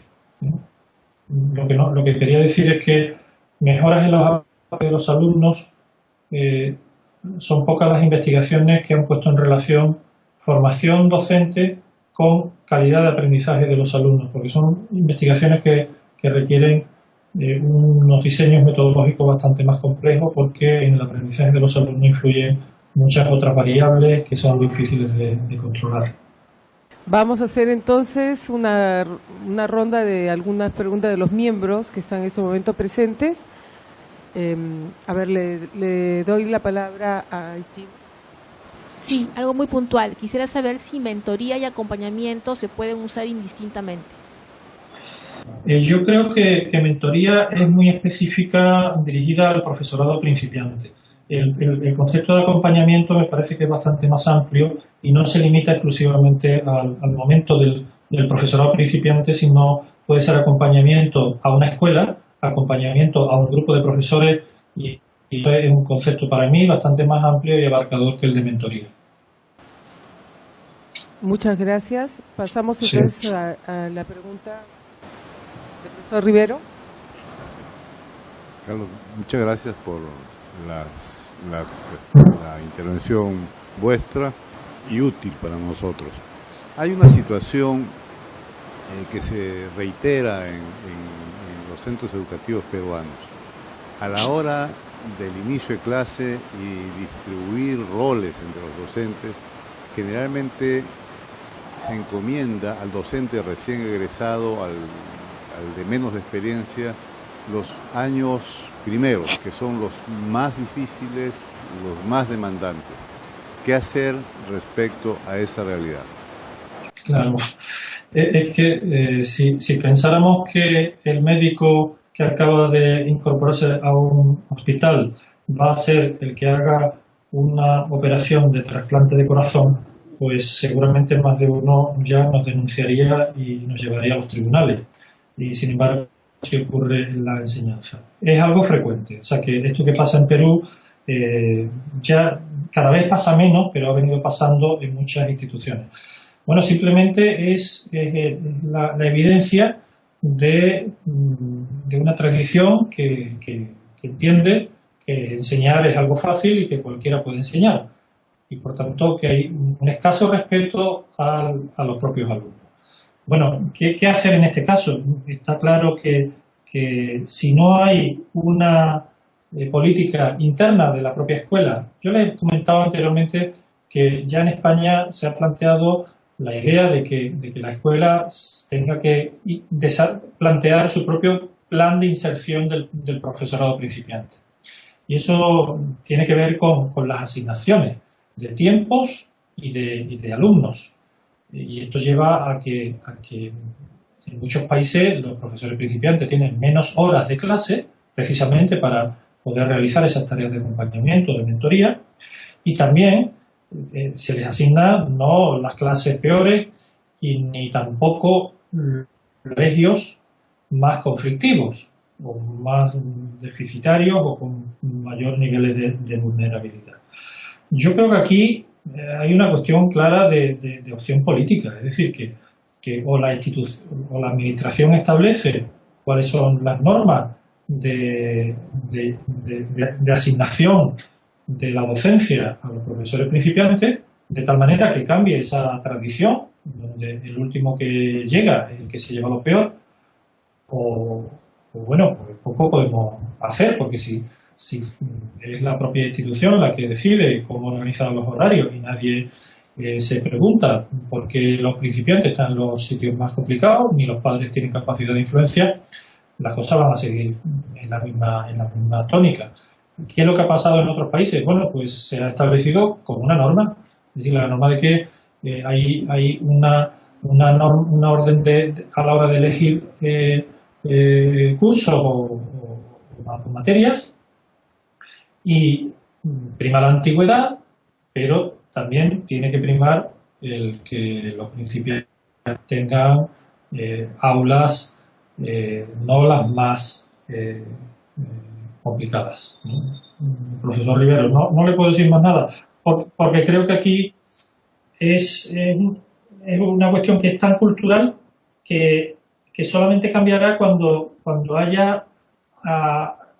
Lo que quería decir es que mejoras en los aprendizajes de los alumnos, son pocas las investigaciones que han puesto en relación formación docente con calidad de aprendizaje de los alumnos, porque son investigaciones que requieren unos diseños metodológicos bastante más complejos, porque en el aprendizaje de los alumnos influyen muchas otras variables que son difíciles de controlar. Vamos a hacer entonces una ronda de algunas preguntas de los miembros que están en este momento presentes. A ver, le doy la palabra a Haití. Sí, algo muy puntual. Quisiera saber si mentoría y acompañamiento se pueden usar indistintamente. Yo creo que mentoría es muy específica, dirigida al profesorado principiante. El concepto de acompañamiento me parece que es bastante más amplio y no se limita exclusivamente al momento del profesorado principiante, sino puede ser acompañamiento a una escuela, acompañamiento a un grupo de profesores, y esto es un concepto para mí bastante más amplio y abarcador que el de mentoría. Muchas gracias. Pasamos entonces a la pregunta del profesor Rivero. Carlos, muchas gracias por la intervención vuestra y útil para nosotros. Hay una situación que se reitera en los centros educativos peruanos. A la hora del inicio de clase y distribuir roles entre los docentes, generalmente se encomienda al docente recién egresado, al de menos experiencia, los años primeros, que son los más difíciles, los más demandantes. ¿Qué hacer respecto a esa realidad? Claro, es que si pensáramos que el médico que acaba de incorporarse a un hospital va a ser el que haga una operación de trasplante de corazón, pues seguramente más de uno ya nos denunciaría y nos llevaría a los tribunales. Y sin embargo, ¿qué ocurre en la enseñanza? Es algo frecuente. O sea que esto que pasa en Perú ya cada vez pasa menos, pero ha venido pasando en muchas instituciones. Bueno, simplemente es la evidencia de una tradición que entiende que enseñar es algo fácil y que cualquiera puede enseñar. Y por tanto que hay un escaso respeto a los propios alumnos. Bueno, ¿qué hacer en este caso? Está claro que si no hay una política interna de la propia escuela, yo les comentaba anteriormente que ya en España se ha planteado la idea de que la escuela tenga que plantear su propio plan de inserción del profesorado principiante. Y eso tiene que ver con las asignaciones de tiempos y de alumnos. Y esto lleva a que en muchos países los profesores principiantes tienen menos horas de clase, precisamente para poder realizar esas tareas de acompañamiento, de mentoría, y también se les asigna no las clases peores y ni tampoco colegios más conflictivos o más deficitarios o con mayores niveles de vulnerabilidad. Yo creo que aquí hay una cuestión clara de opción política, es decir, que o la administración establece cuáles son las normas de asignación de la docencia a los profesores principiantes, de tal manera que cambie esa tradición, donde el último que llega es el que se lleva lo peor, o bueno, pues poco podemos hacer, porque si es la propia institución la que decide cómo organizar los horarios y nadie se pregunta por qué los principiantes están en los sitios más complicados, ni los padres tienen capacidad de influencia, las cosas van a seguir en la misma tónica. ¿Qué es lo que ha pasado en otros países? Bueno, pues se ha establecido como una norma, es decir, la norma de que hay una orden a la hora de elegir cursos o materias, y prima la antigüedad, pero también tiene que primar el que los principiantes tengan aulas no las más complicadas. Profesor Rivero, no le puedo decir más nada, porque creo que aquí es una cuestión que es tan cultural que solamente cambiará cuando haya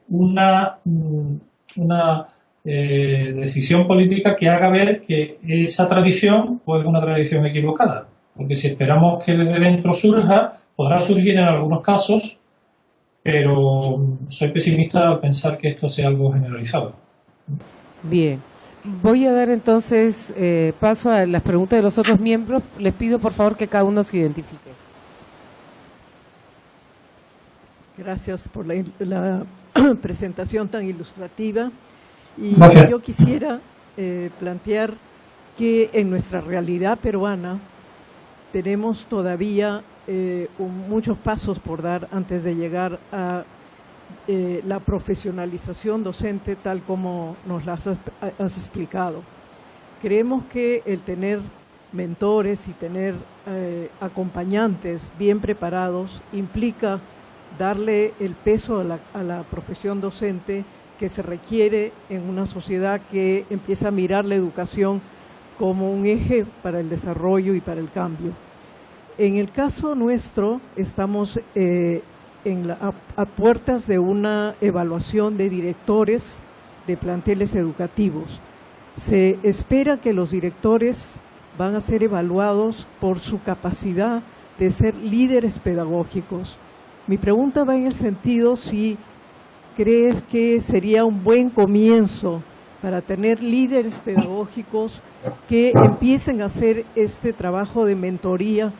una decisión política que haga ver que esa tradición pues, es una tradición equivocada. Porque si esperamos que desde dentro surja, podrá surgir en algunos casos, pero soy pesimista al pensar que esto sea algo generalizado. Bien. Voy a dar entonces paso a las preguntas de los otros miembros. Les pido por favor que cada uno se identifique. Gracias por la presentación tan ilustrativa. Y Gracias. yo quisiera plantear que en nuestra realidad peruana tenemos todavía muchos pasos por dar antes de llegar a la profesionalización docente tal como nos la has explicado. Creemos que el tener mentores y tener acompañantes bien preparados implica darle el peso a la profesión docente que se requiere en una sociedad que empieza a mirar la educación como un eje para el desarrollo y para el cambio. En el caso nuestro estamos a puertas de una evaluación de directores de planteles educativos. Se espera que los directores van a ser evaluados por su capacidad de ser líderes pedagógicos. Mi pregunta va en el sentido si crees que sería un buen comienzo para tener líderes pedagógicos que empiecen a hacer este trabajo de mentoría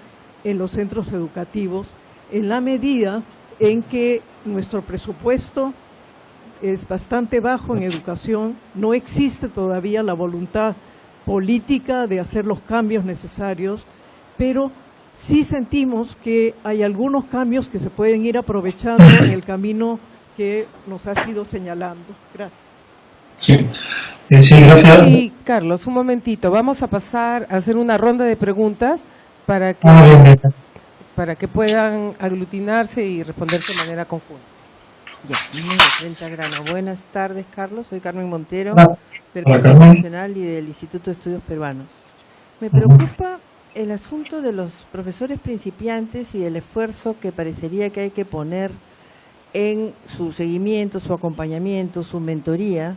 en los centros educativos, en la medida en que nuestro presupuesto es bastante bajo en educación, no existe todavía la voluntad política de hacer los cambios necesarios, pero sí sentimos que hay algunos cambios que se pueden ir aprovechando en el camino que nos ha sido señalando. Gracias. Sí, gracias. Sí, Carlos, un momentito. Vamos a pasar a hacer una ronda de preguntas para que puedan aglutinarse y responderse de manera conjunta. Ya, frente al grano. Buenas tardes, Carlos. Soy Carmen Montero, del Hola, Consejo Carmen. Nacional y del Instituto de Estudios Peruanos. Me preocupa el asunto de los profesores principiantes y el esfuerzo que parecería que hay que poner en su seguimiento, su acompañamiento, su mentoría,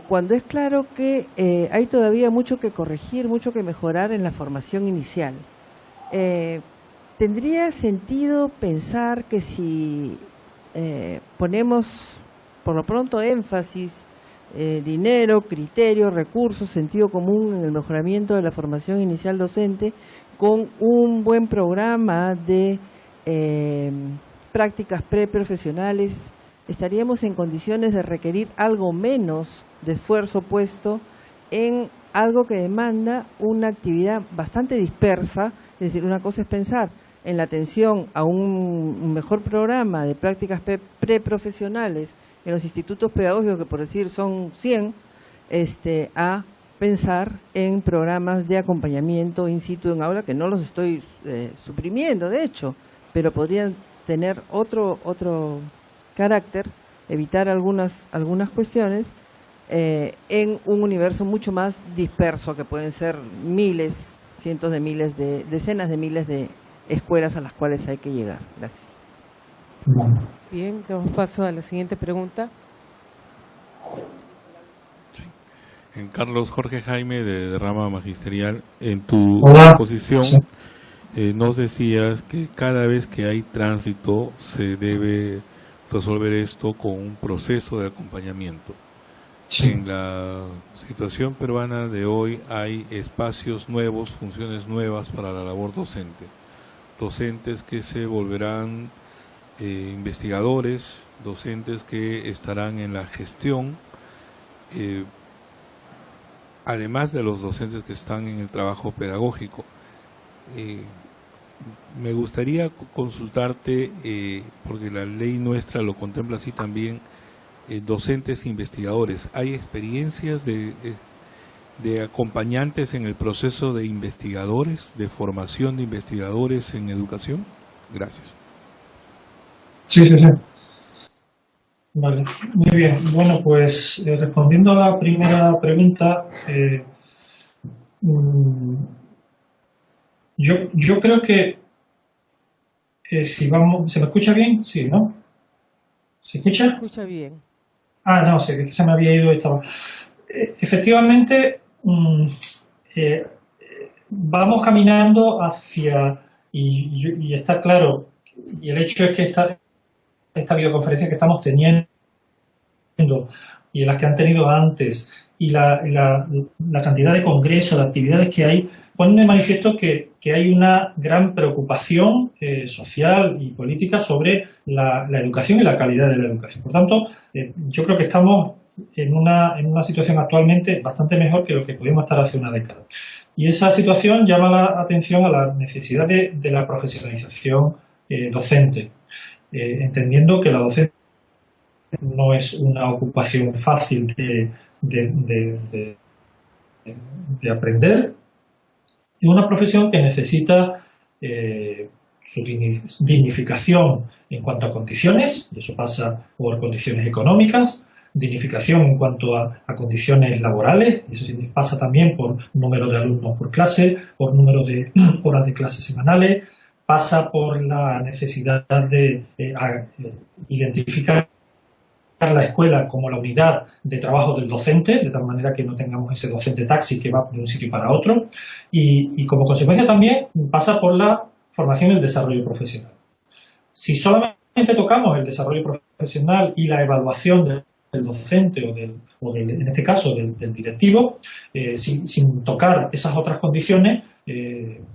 cuando es claro que hay todavía mucho que corregir, mucho que mejorar en la formación inicial. ¿Tendría sentido pensar que si ponemos por lo pronto énfasis, dinero, criterio, recursos, sentido común en el mejoramiento de la formación inicial docente, con un buen programa de prácticas preprofesionales, estaríamos en condiciones de requerir algo menos de esfuerzo puesto en algo que demanda una actividad bastante dispersa? Es decir, una cosa es pensar en la atención a un mejor programa de prácticas preprofesionales en los institutos pedagógicos, que por decir son 100, a pensar en programas de acompañamiento in situ en aula, que no los estoy suprimiendo, de hecho, pero podrían tener otro carácter, evitar algunas cuestiones, en un universo mucho más disperso, que pueden ser miles, cientos de miles decenas de miles de escuelas a las cuales hay que llegar. Gracias. Bueno. Bien, damos paso a la siguiente pregunta. En Carlos Jorge Jaime de Rama Magisterial, en tu Hola. exposición Sí. nos decías que cada vez que hay tránsito se debe resolver esto con un proceso de acompañamiento. Sí. En la situación peruana de hoy hay espacios nuevos, funciones nuevas para la labor docente. Docentes que se volverán investigadores, docentes que estarán en la gestión, además de los docentes que están en el trabajo pedagógico. Me gustaría consultarte, porque la ley nuestra lo contempla así también, docentes investigadores. ¿Hay experiencias de acompañantes en el proceso de investigadores, de formación de investigadores en educación? Gracias. Sí. Vale, muy bien. Bueno, pues respondiendo a la primera pregunta, yo creo que si vamos, ¿se me escucha bien? Sí, ¿no? ¿Se escucha? Escucha bien. Ah, no, sé que se me había ido. Estaba. Efectivamente, vamos caminando hacia, y está claro, y el hecho es que esta videoconferencia que estamos teniendo y en las que han tenido antes y la cantidad de congresos, de actividades que hay, ponen de manifiesto que hay una gran preocupación social y política sobre la educación y la calidad de la educación. Por tanto, yo creo que estamos en una situación actualmente bastante mejor que lo que pudimos estar hace una década. Y esa situación llama la atención a la necesidad de la profesionalización docente, entendiendo que la docencia no es una ocupación fácil de aprender, es una profesión que necesita su dignificación en cuanto a condiciones, y eso pasa por condiciones económicas, dignificación en cuanto a condiciones laborales, y eso pasa también por número de alumnos por clase, por número de horas de clases semanales, pasa por la necesidad de identificar la escuela como la unidad de trabajo del docente, de tal manera que no tengamos ese docente taxi que va de un sitio para otro, y como consecuencia también pasa por la formación y el desarrollo profesional. Si solamente tocamos el desarrollo profesional y la evaluación del docente en este caso del directivo, sin tocar esas otras condiciones,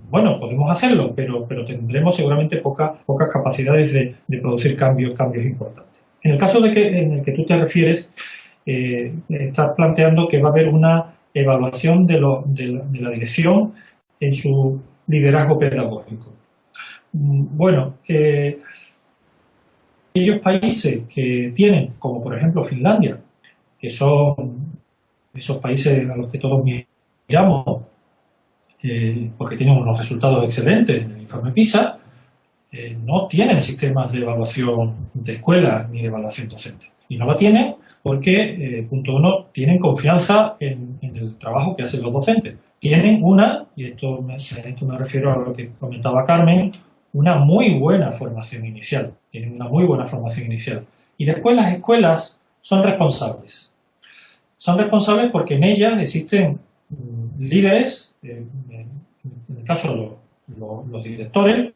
bueno, podemos hacerlo, pero tendremos seguramente pocas capacidades de producir cambios importantes. En el caso en el que tú te refieres, estás planteando que va a haber una evaluación de la dirección en su liderazgo pedagógico. Bueno, aquellos países que tienen, como por ejemplo Finlandia, que son esos países a los que todos miramos, porque tienen unos resultados excelentes en el informe PISA, no tienen sistemas de evaluación de escuela ni de evaluación docente. Y no la tienen porque, punto uno, tienen confianza en el trabajo que hacen los docentes. Tienen y esto me refiero a lo que comentaba Carmen, una muy buena formación inicial. Tienen una muy buena formación inicial. Y después las escuelas son responsables. Son responsables porque en ellas existen líderes, en el caso los directores,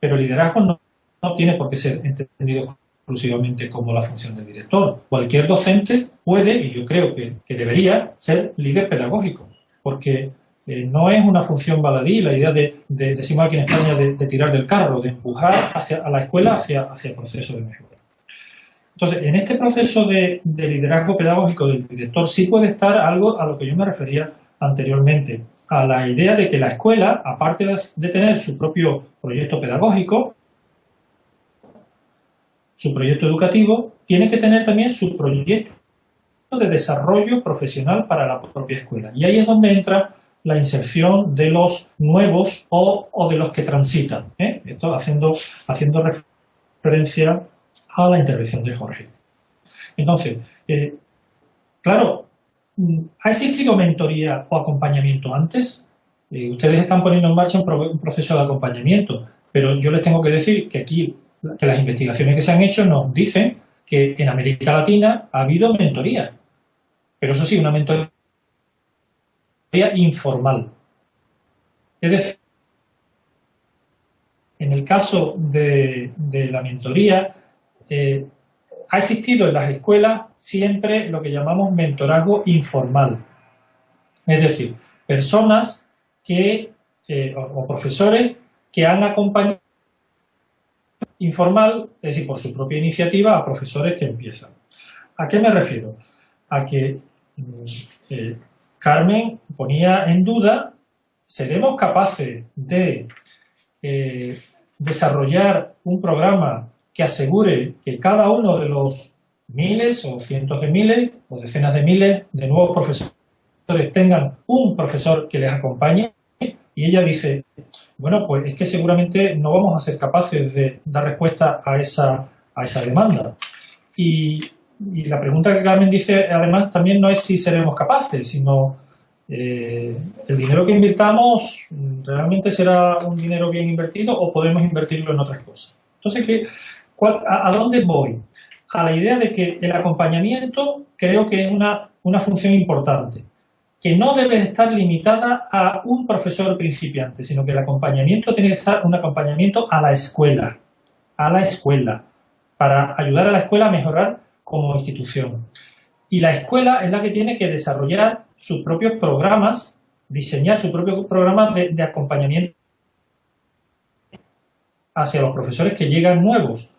pero el liderazgo no tiene por qué ser entendido exclusivamente como la función del director. Cualquier docente puede, y yo creo que debería, ser líder pedagógico, porque no es una función baladí la idea decimos aquí en España, de tirar del carro, de empujar a la escuela hacia el proceso de mejora. Entonces, en este proceso de liderazgo pedagógico del director sí puede estar algo a lo que yo me refería anteriormente, a la idea de que la escuela, aparte de tener su propio proyecto pedagógico, su proyecto educativo, tiene que tener también su proyecto de desarrollo profesional para la propia escuela. Y ahí es donde entra la inserción de los nuevos o de los que transitan. Esto haciendo referencia a la intervención de Jorge. Entonces, claro, ¿ha existido mentoría o acompañamiento antes? Ustedes están poniendo en marcha un proceso de acompañamiento, pero yo les tengo que decir que aquí, que las investigaciones que se han hecho nos dicen que en América Latina ha habido mentoría, pero eso sí, una mentoría informal. Es decir, en el caso de la mentoría, ha existido en las escuelas siempre lo que llamamos mentorazgo informal. Es decir, personas que, o profesores que han acompañado informal, es decir, por su propia iniciativa, a profesores que empiezan. ¿A qué me refiero? A que Carmen ponía en duda, ¿seremos capaces de desarrollar un programa que asegure que cada uno de los miles o cientos de miles o decenas de miles de nuevos profesores tengan un profesor que les acompañe? Y ella dice, bueno, pues es que seguramente no vamos a ser capaces de dar respuesta a esa demanda. Y la pregunta que Carmen dice, además, también no es si seremos capaces, sino el dinero que invirtamos realmente será un dinero bien invertido o podemos invertirlo en otras cosas. Entonces, ¿a dónde voy? A la idea de que el acompañamiento creo que es una función importante, que no debe estar limitada a un profesor principiante, sino que el acompañamiento tiene que ser un acompañamiento a la escuela, para ayudar a la escuela a mejorar como institución. Y la escuela es la que tiene que desarrollar sus propios programas, diseñar sus propios programas de acompañamiento hacia los profesores que llegan nuevos,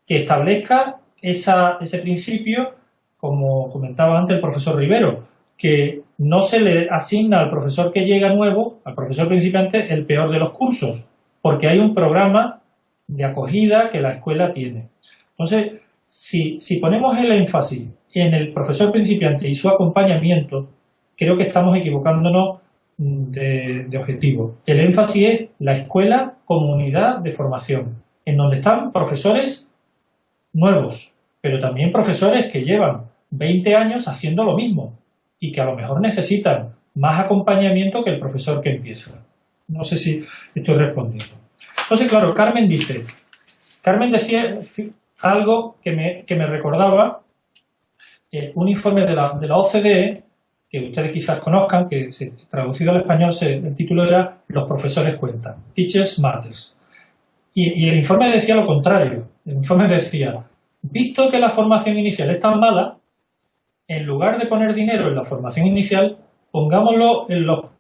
que establezca ese principio, como comentaba antes el profesor Rivero, que no se le asigna al profesor que llega nuevo, al profesor principiante, el peor de los cursos, porque hay un programa de acogida que la escuela tiene. Entonces, si ponemos el énfasis en el profesor principiante y su acompañamiento, creo que estamos equivocándonos de objetivo. El énfasis es la escuela como unidad de formación, en donde están profesores nuevos, pero también profesores que llevan 20 años haciendo lo mismo y que a lo mejor necesitan más acompañamiento que el profesor que empieza. No sé si estoy respondiendo. Entonces, claro, Carmen decía algo que me recordaba un informe de la OCDE, que ustedes quizás conozcan, que traducido al español el título era Los profesores cuentan, Teachers Matters. Y el informe decía lo contrario. El informe decía, visto que la formación inicial es tan mala, en lugar de poner dinero en la formación inicial, pongámoslo en los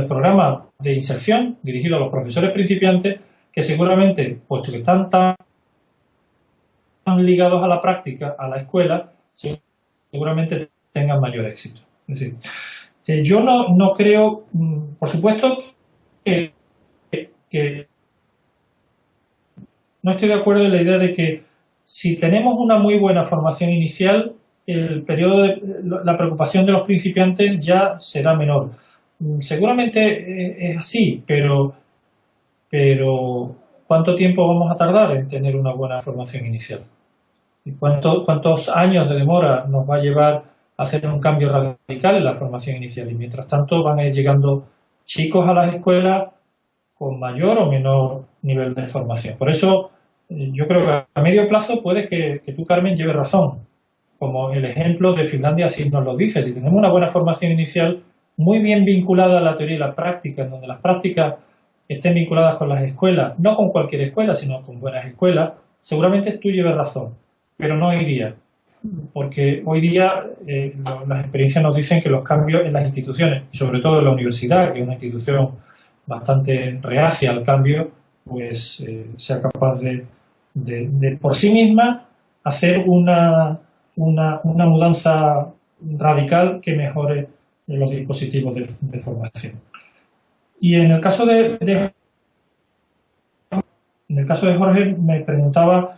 programas de inserción dirigidos a los profesores principiantes, que seguramente, puesto que están tan ligados a la práctica, a la escuela, seguramente tengan mayor éxito. Es decir, yo no creo, por supuesto, que no estoy de acuerdo en la idea de que si tenemos una muy buena formación inicial, el periodo la preocupación de los principiantes ya será menor. Seguramente es así, pero ¿cuánto tiempo vamos a tardar en tener una buena formación inicial? ¿Y cuántos años de demora nos va a llevar a hacer un cambio radical en la formación inicial? Y mientras tanto van a ir llegando chicos a las escuelas con mayor o menor nivel de formación. Por eso yo creo que a medio plazo puede que tú, Carmen, lleves razón. Como el ejemplo de Finlandia así nos lo dice. Si tenemos una buena formación inicial muy bien vinculada a la teoría y la práctica, en donde las prácticas estén vinculadas con las escuelas, no con cualquier escuela, sino con buenas escuelas, seguramente tú lleves razón, pero no iría. Porque hoy día las experiencias nos dicen que los cambios en las instituciones, y sobre todo en la universidad, que es una institución bastante reacia al cambio, pues sea capaz de por sí misma hacer una mudanza radical que mejore los dispositivos de formación. Y en el caso de Jorge me preguntaba,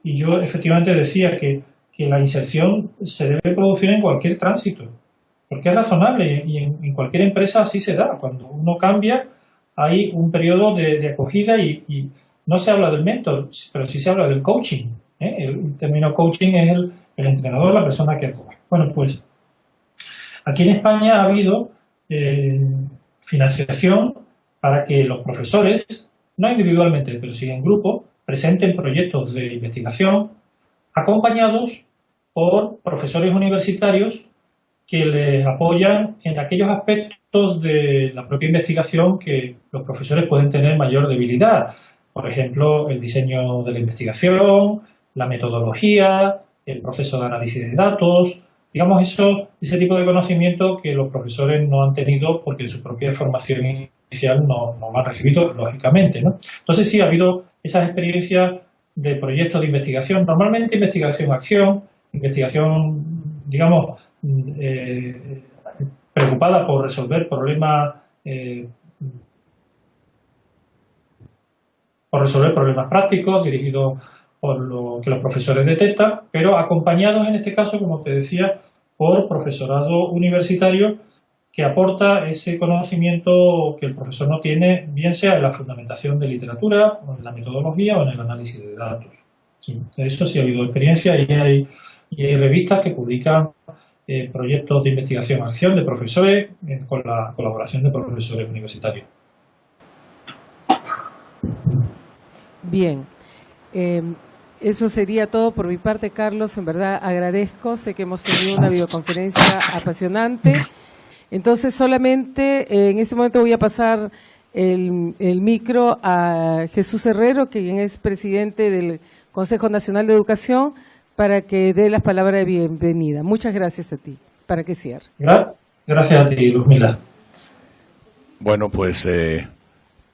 y yo efectivamente decía que la inserción se debe producir en cualquier tránsito, porque es razonable y en cualquier empresa así se da. Cuando uno cambia hay un periodo de acogida y no se habla del mentor, pero sí se habla del coaching. El término coaching es el entrenador, la persona que acoge. Bueno, pues Aquí en España ha habido financiación para que los profesores, no individualmente, pero sí en grupo, presenten proyectos de investigación acompañados por profesores universitarios que les apoyan en aquellos aspectos de la propia investigación que los profesores pueden tener mayor debilidad. Por ejemplo, el diseño de la investigación, la metodología, el proceso de análisis de datos, digamos ese tipo de conocimiento que los profesores no han tenido porque en su propia formación inicial no lo han recibido, lógicamente, ¿no? Entonces sí ha habido esas experiencias de proyectos de investigación, normalmente investigación-acción, investigación, digamos, preocupada por resolver problemas prácticos dirigidos por lo que los profesores detectan, pero acompañados en este caso, como te decía, por profesorado universitario que aporta ese conocimiento que el profesor no tiene, bien sea en la fundamentación de literatura, o en la metodología o en el análisis de datos. Sí, de eso sí ha habido experiencia y hay revistas que publican proyectos de investigación-acción de profesores con la colaboración de profesores universitarios. Bien. Eso sería todo por mi parte, Carlos. En verdad agradezco. Sé que hemos tenido una videoconferencia apasionante. Entonces, solamente en este momento voy a pasar el micro a Jesús Herrero, quien es presidente del Consejo Nacional de Educación, para que dé las palabras de bienvenida. Muchas gracias a ti. Para que cierre. Gracias a ti, Luzmila. Bueno, pues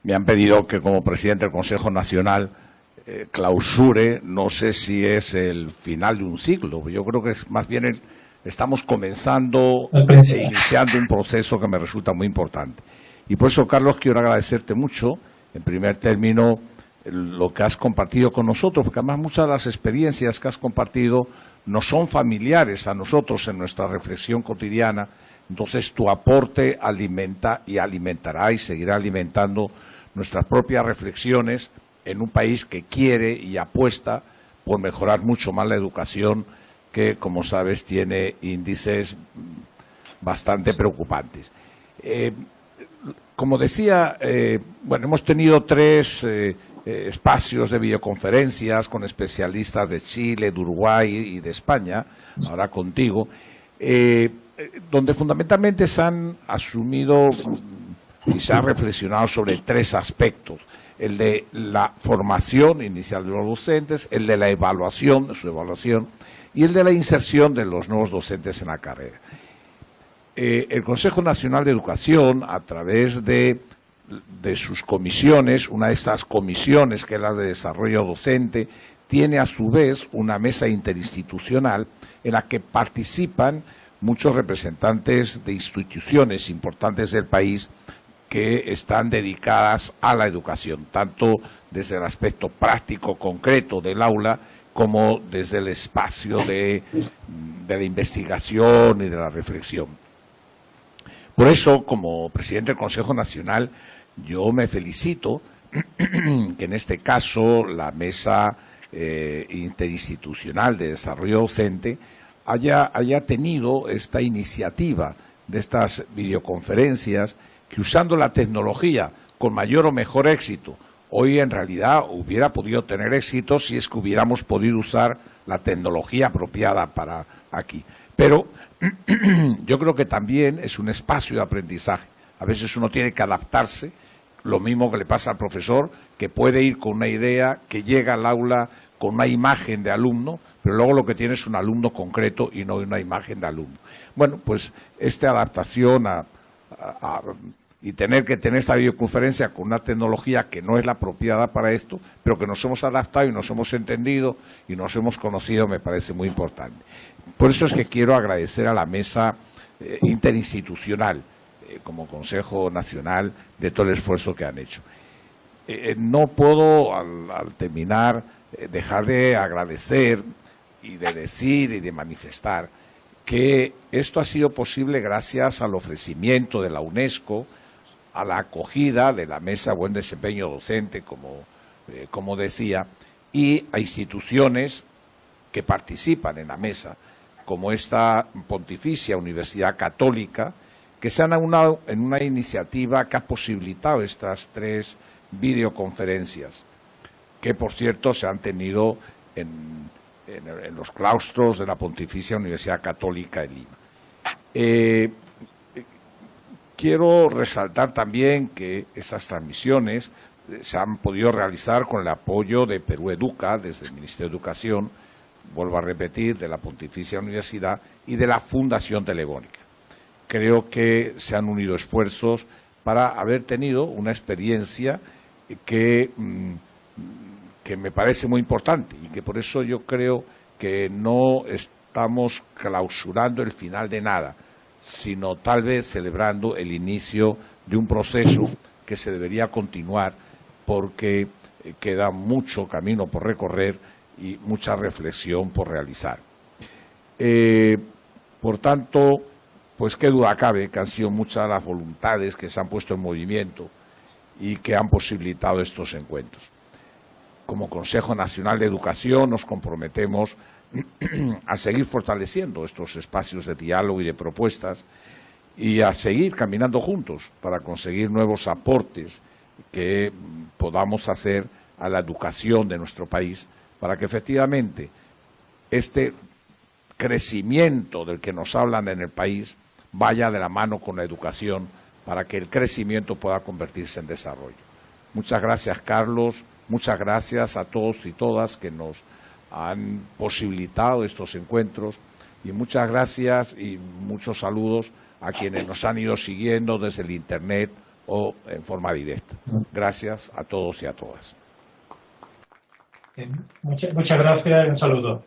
me han pedido que como presidente del Consejo Nacional clausure, no sé si es el final de un siglo, yo creo que es más bien estamos comenzando e iniciando un proceso que me resulta muy importante. Y por eso, Carlos, quiero agradecerte mucho, en primer término, lo que has compartido con nosotros, porque además muchas de las experiencias que has compartido no son familiares a nosotros en nuestra reflexión cotidiana. Entonces tu aporte alimenta y alimentará y seguirá alimentando nuestras propias reflexiones en un país que quiere y apuesta por mejorar mucho más la educación, que, como sabes, tiene índices bastante preocupantes. Como decía, bueno, hemos tenido 3 espacios de videoconferencias con especialistas de Chile, de Uruguay y de España, ahora contigo, donde fundamentalmente se han asumido y se ha reflexionado sobre 3 aspectos: el de la formación inicial de los docentes, el de la evaluación, de su evaluación, y el de la inserción de los nuevos docentes en la carrera. El Consejo Nacional de Educación, a través de sus comisiones, una de estas comisiones, que es la de desarrollo docente, tiene a su vez una mesa interinstitucional en la que participan muchos representantes de instituciones importantes del país que están dedicadas a la educación, tanto desde el aspecto práctico, concreto del aula, como desde el espacio de la investigación y de la reflexión. Por eso, como presidente del Consejo Nacional, yo me felicito que en este caso la Mesa Interinstitucional de Desarrollo Docente haya tenido esta iniciativa de estas videoconferencias, que usando la tecnología con mayor o mejor éxito, hoy en realidad hubiera podido tener éxito si es que hubiéramos podido usar la tecnología apropiada para aquí. Pero yo creo que también es un espacio de aprendizaje. A veces uno tiene que adaptarse, lo mismo que le pasa al profesor, que puede ir con una idea, que llega al aula con una imagen de alumno, pero luego lo que tiene es un alumno concreto y no una imagen de alumno. Bueno, pues esta adaptación y tener que tener esta videoconferencia con una tecnología que no es la apropiada para esto, pero que nos hemos adaptado y nos hemos entendido y nos hemos conocido, me parece muy importante. Por eso es que quiero agradecer a la mesa interinstitucional, como Consejo Nacional, de todo el esfuerzo que han hecho. No puedo, al terminar, dejar de agradecer y de decir y de manifestar que esto ha sido posible gracias al ofrecimiento de la UNESCO, a la acogida de la Mesa Buen Desempeño Docente, como decía, y a instituciones que participan en la mesa, como esta Pontificia Universidad Católica, que se han aunado en una iniciativa que ha posibilitado estas 3 videoconferencias, que por cierto se han tenido en los claustros de la Pontificia Universidad Católica de Lima. Quiero resaltar también que estas transmisiones se han podido realizar con el apoyo de Perú Educa, desde el Ministerio de Educación, vuelvo a repetir, de la Pontificia Universidad y de la Fundación Telefónica. Creo que se han unido esfuerzos para haber tenido una experiencia que me parece muy importante y que por eso yo creo que no estamos clausurando el final de nada, sino tal vez celebrando el inicio de un proceso que se debería continuar porque queda mucho camino por recorrer y mucha reflexión por realizar. Por tanto, pues qué duda cabe que han sido muchas las voluntades que se han puesto en movimiento y que han posibilitado estos encuentros. Como Consejo Nacional de Educación nos comprometemos a seguir fortaleciendo estos espacios de diálogo y de propuestas y a seguir caminando juntos para conseguir nuevos aportes que podamos hacer a la educación de nuestro país para que efectivamente este crecimiento del que nos hablan en el país vaya de la mano con la educación para que el crecimiento pueda convertirse en desarrollo. Muchas gracias, Carlos. Muchas gracias a todos y todas que nos han posibilitado estos encuentros y muchas gracias y muchos saludos a quienes nos han ido siguiendo desde el Internet o en forma directa. Gracias a todos y a todas. Muchas gracias y un saludo.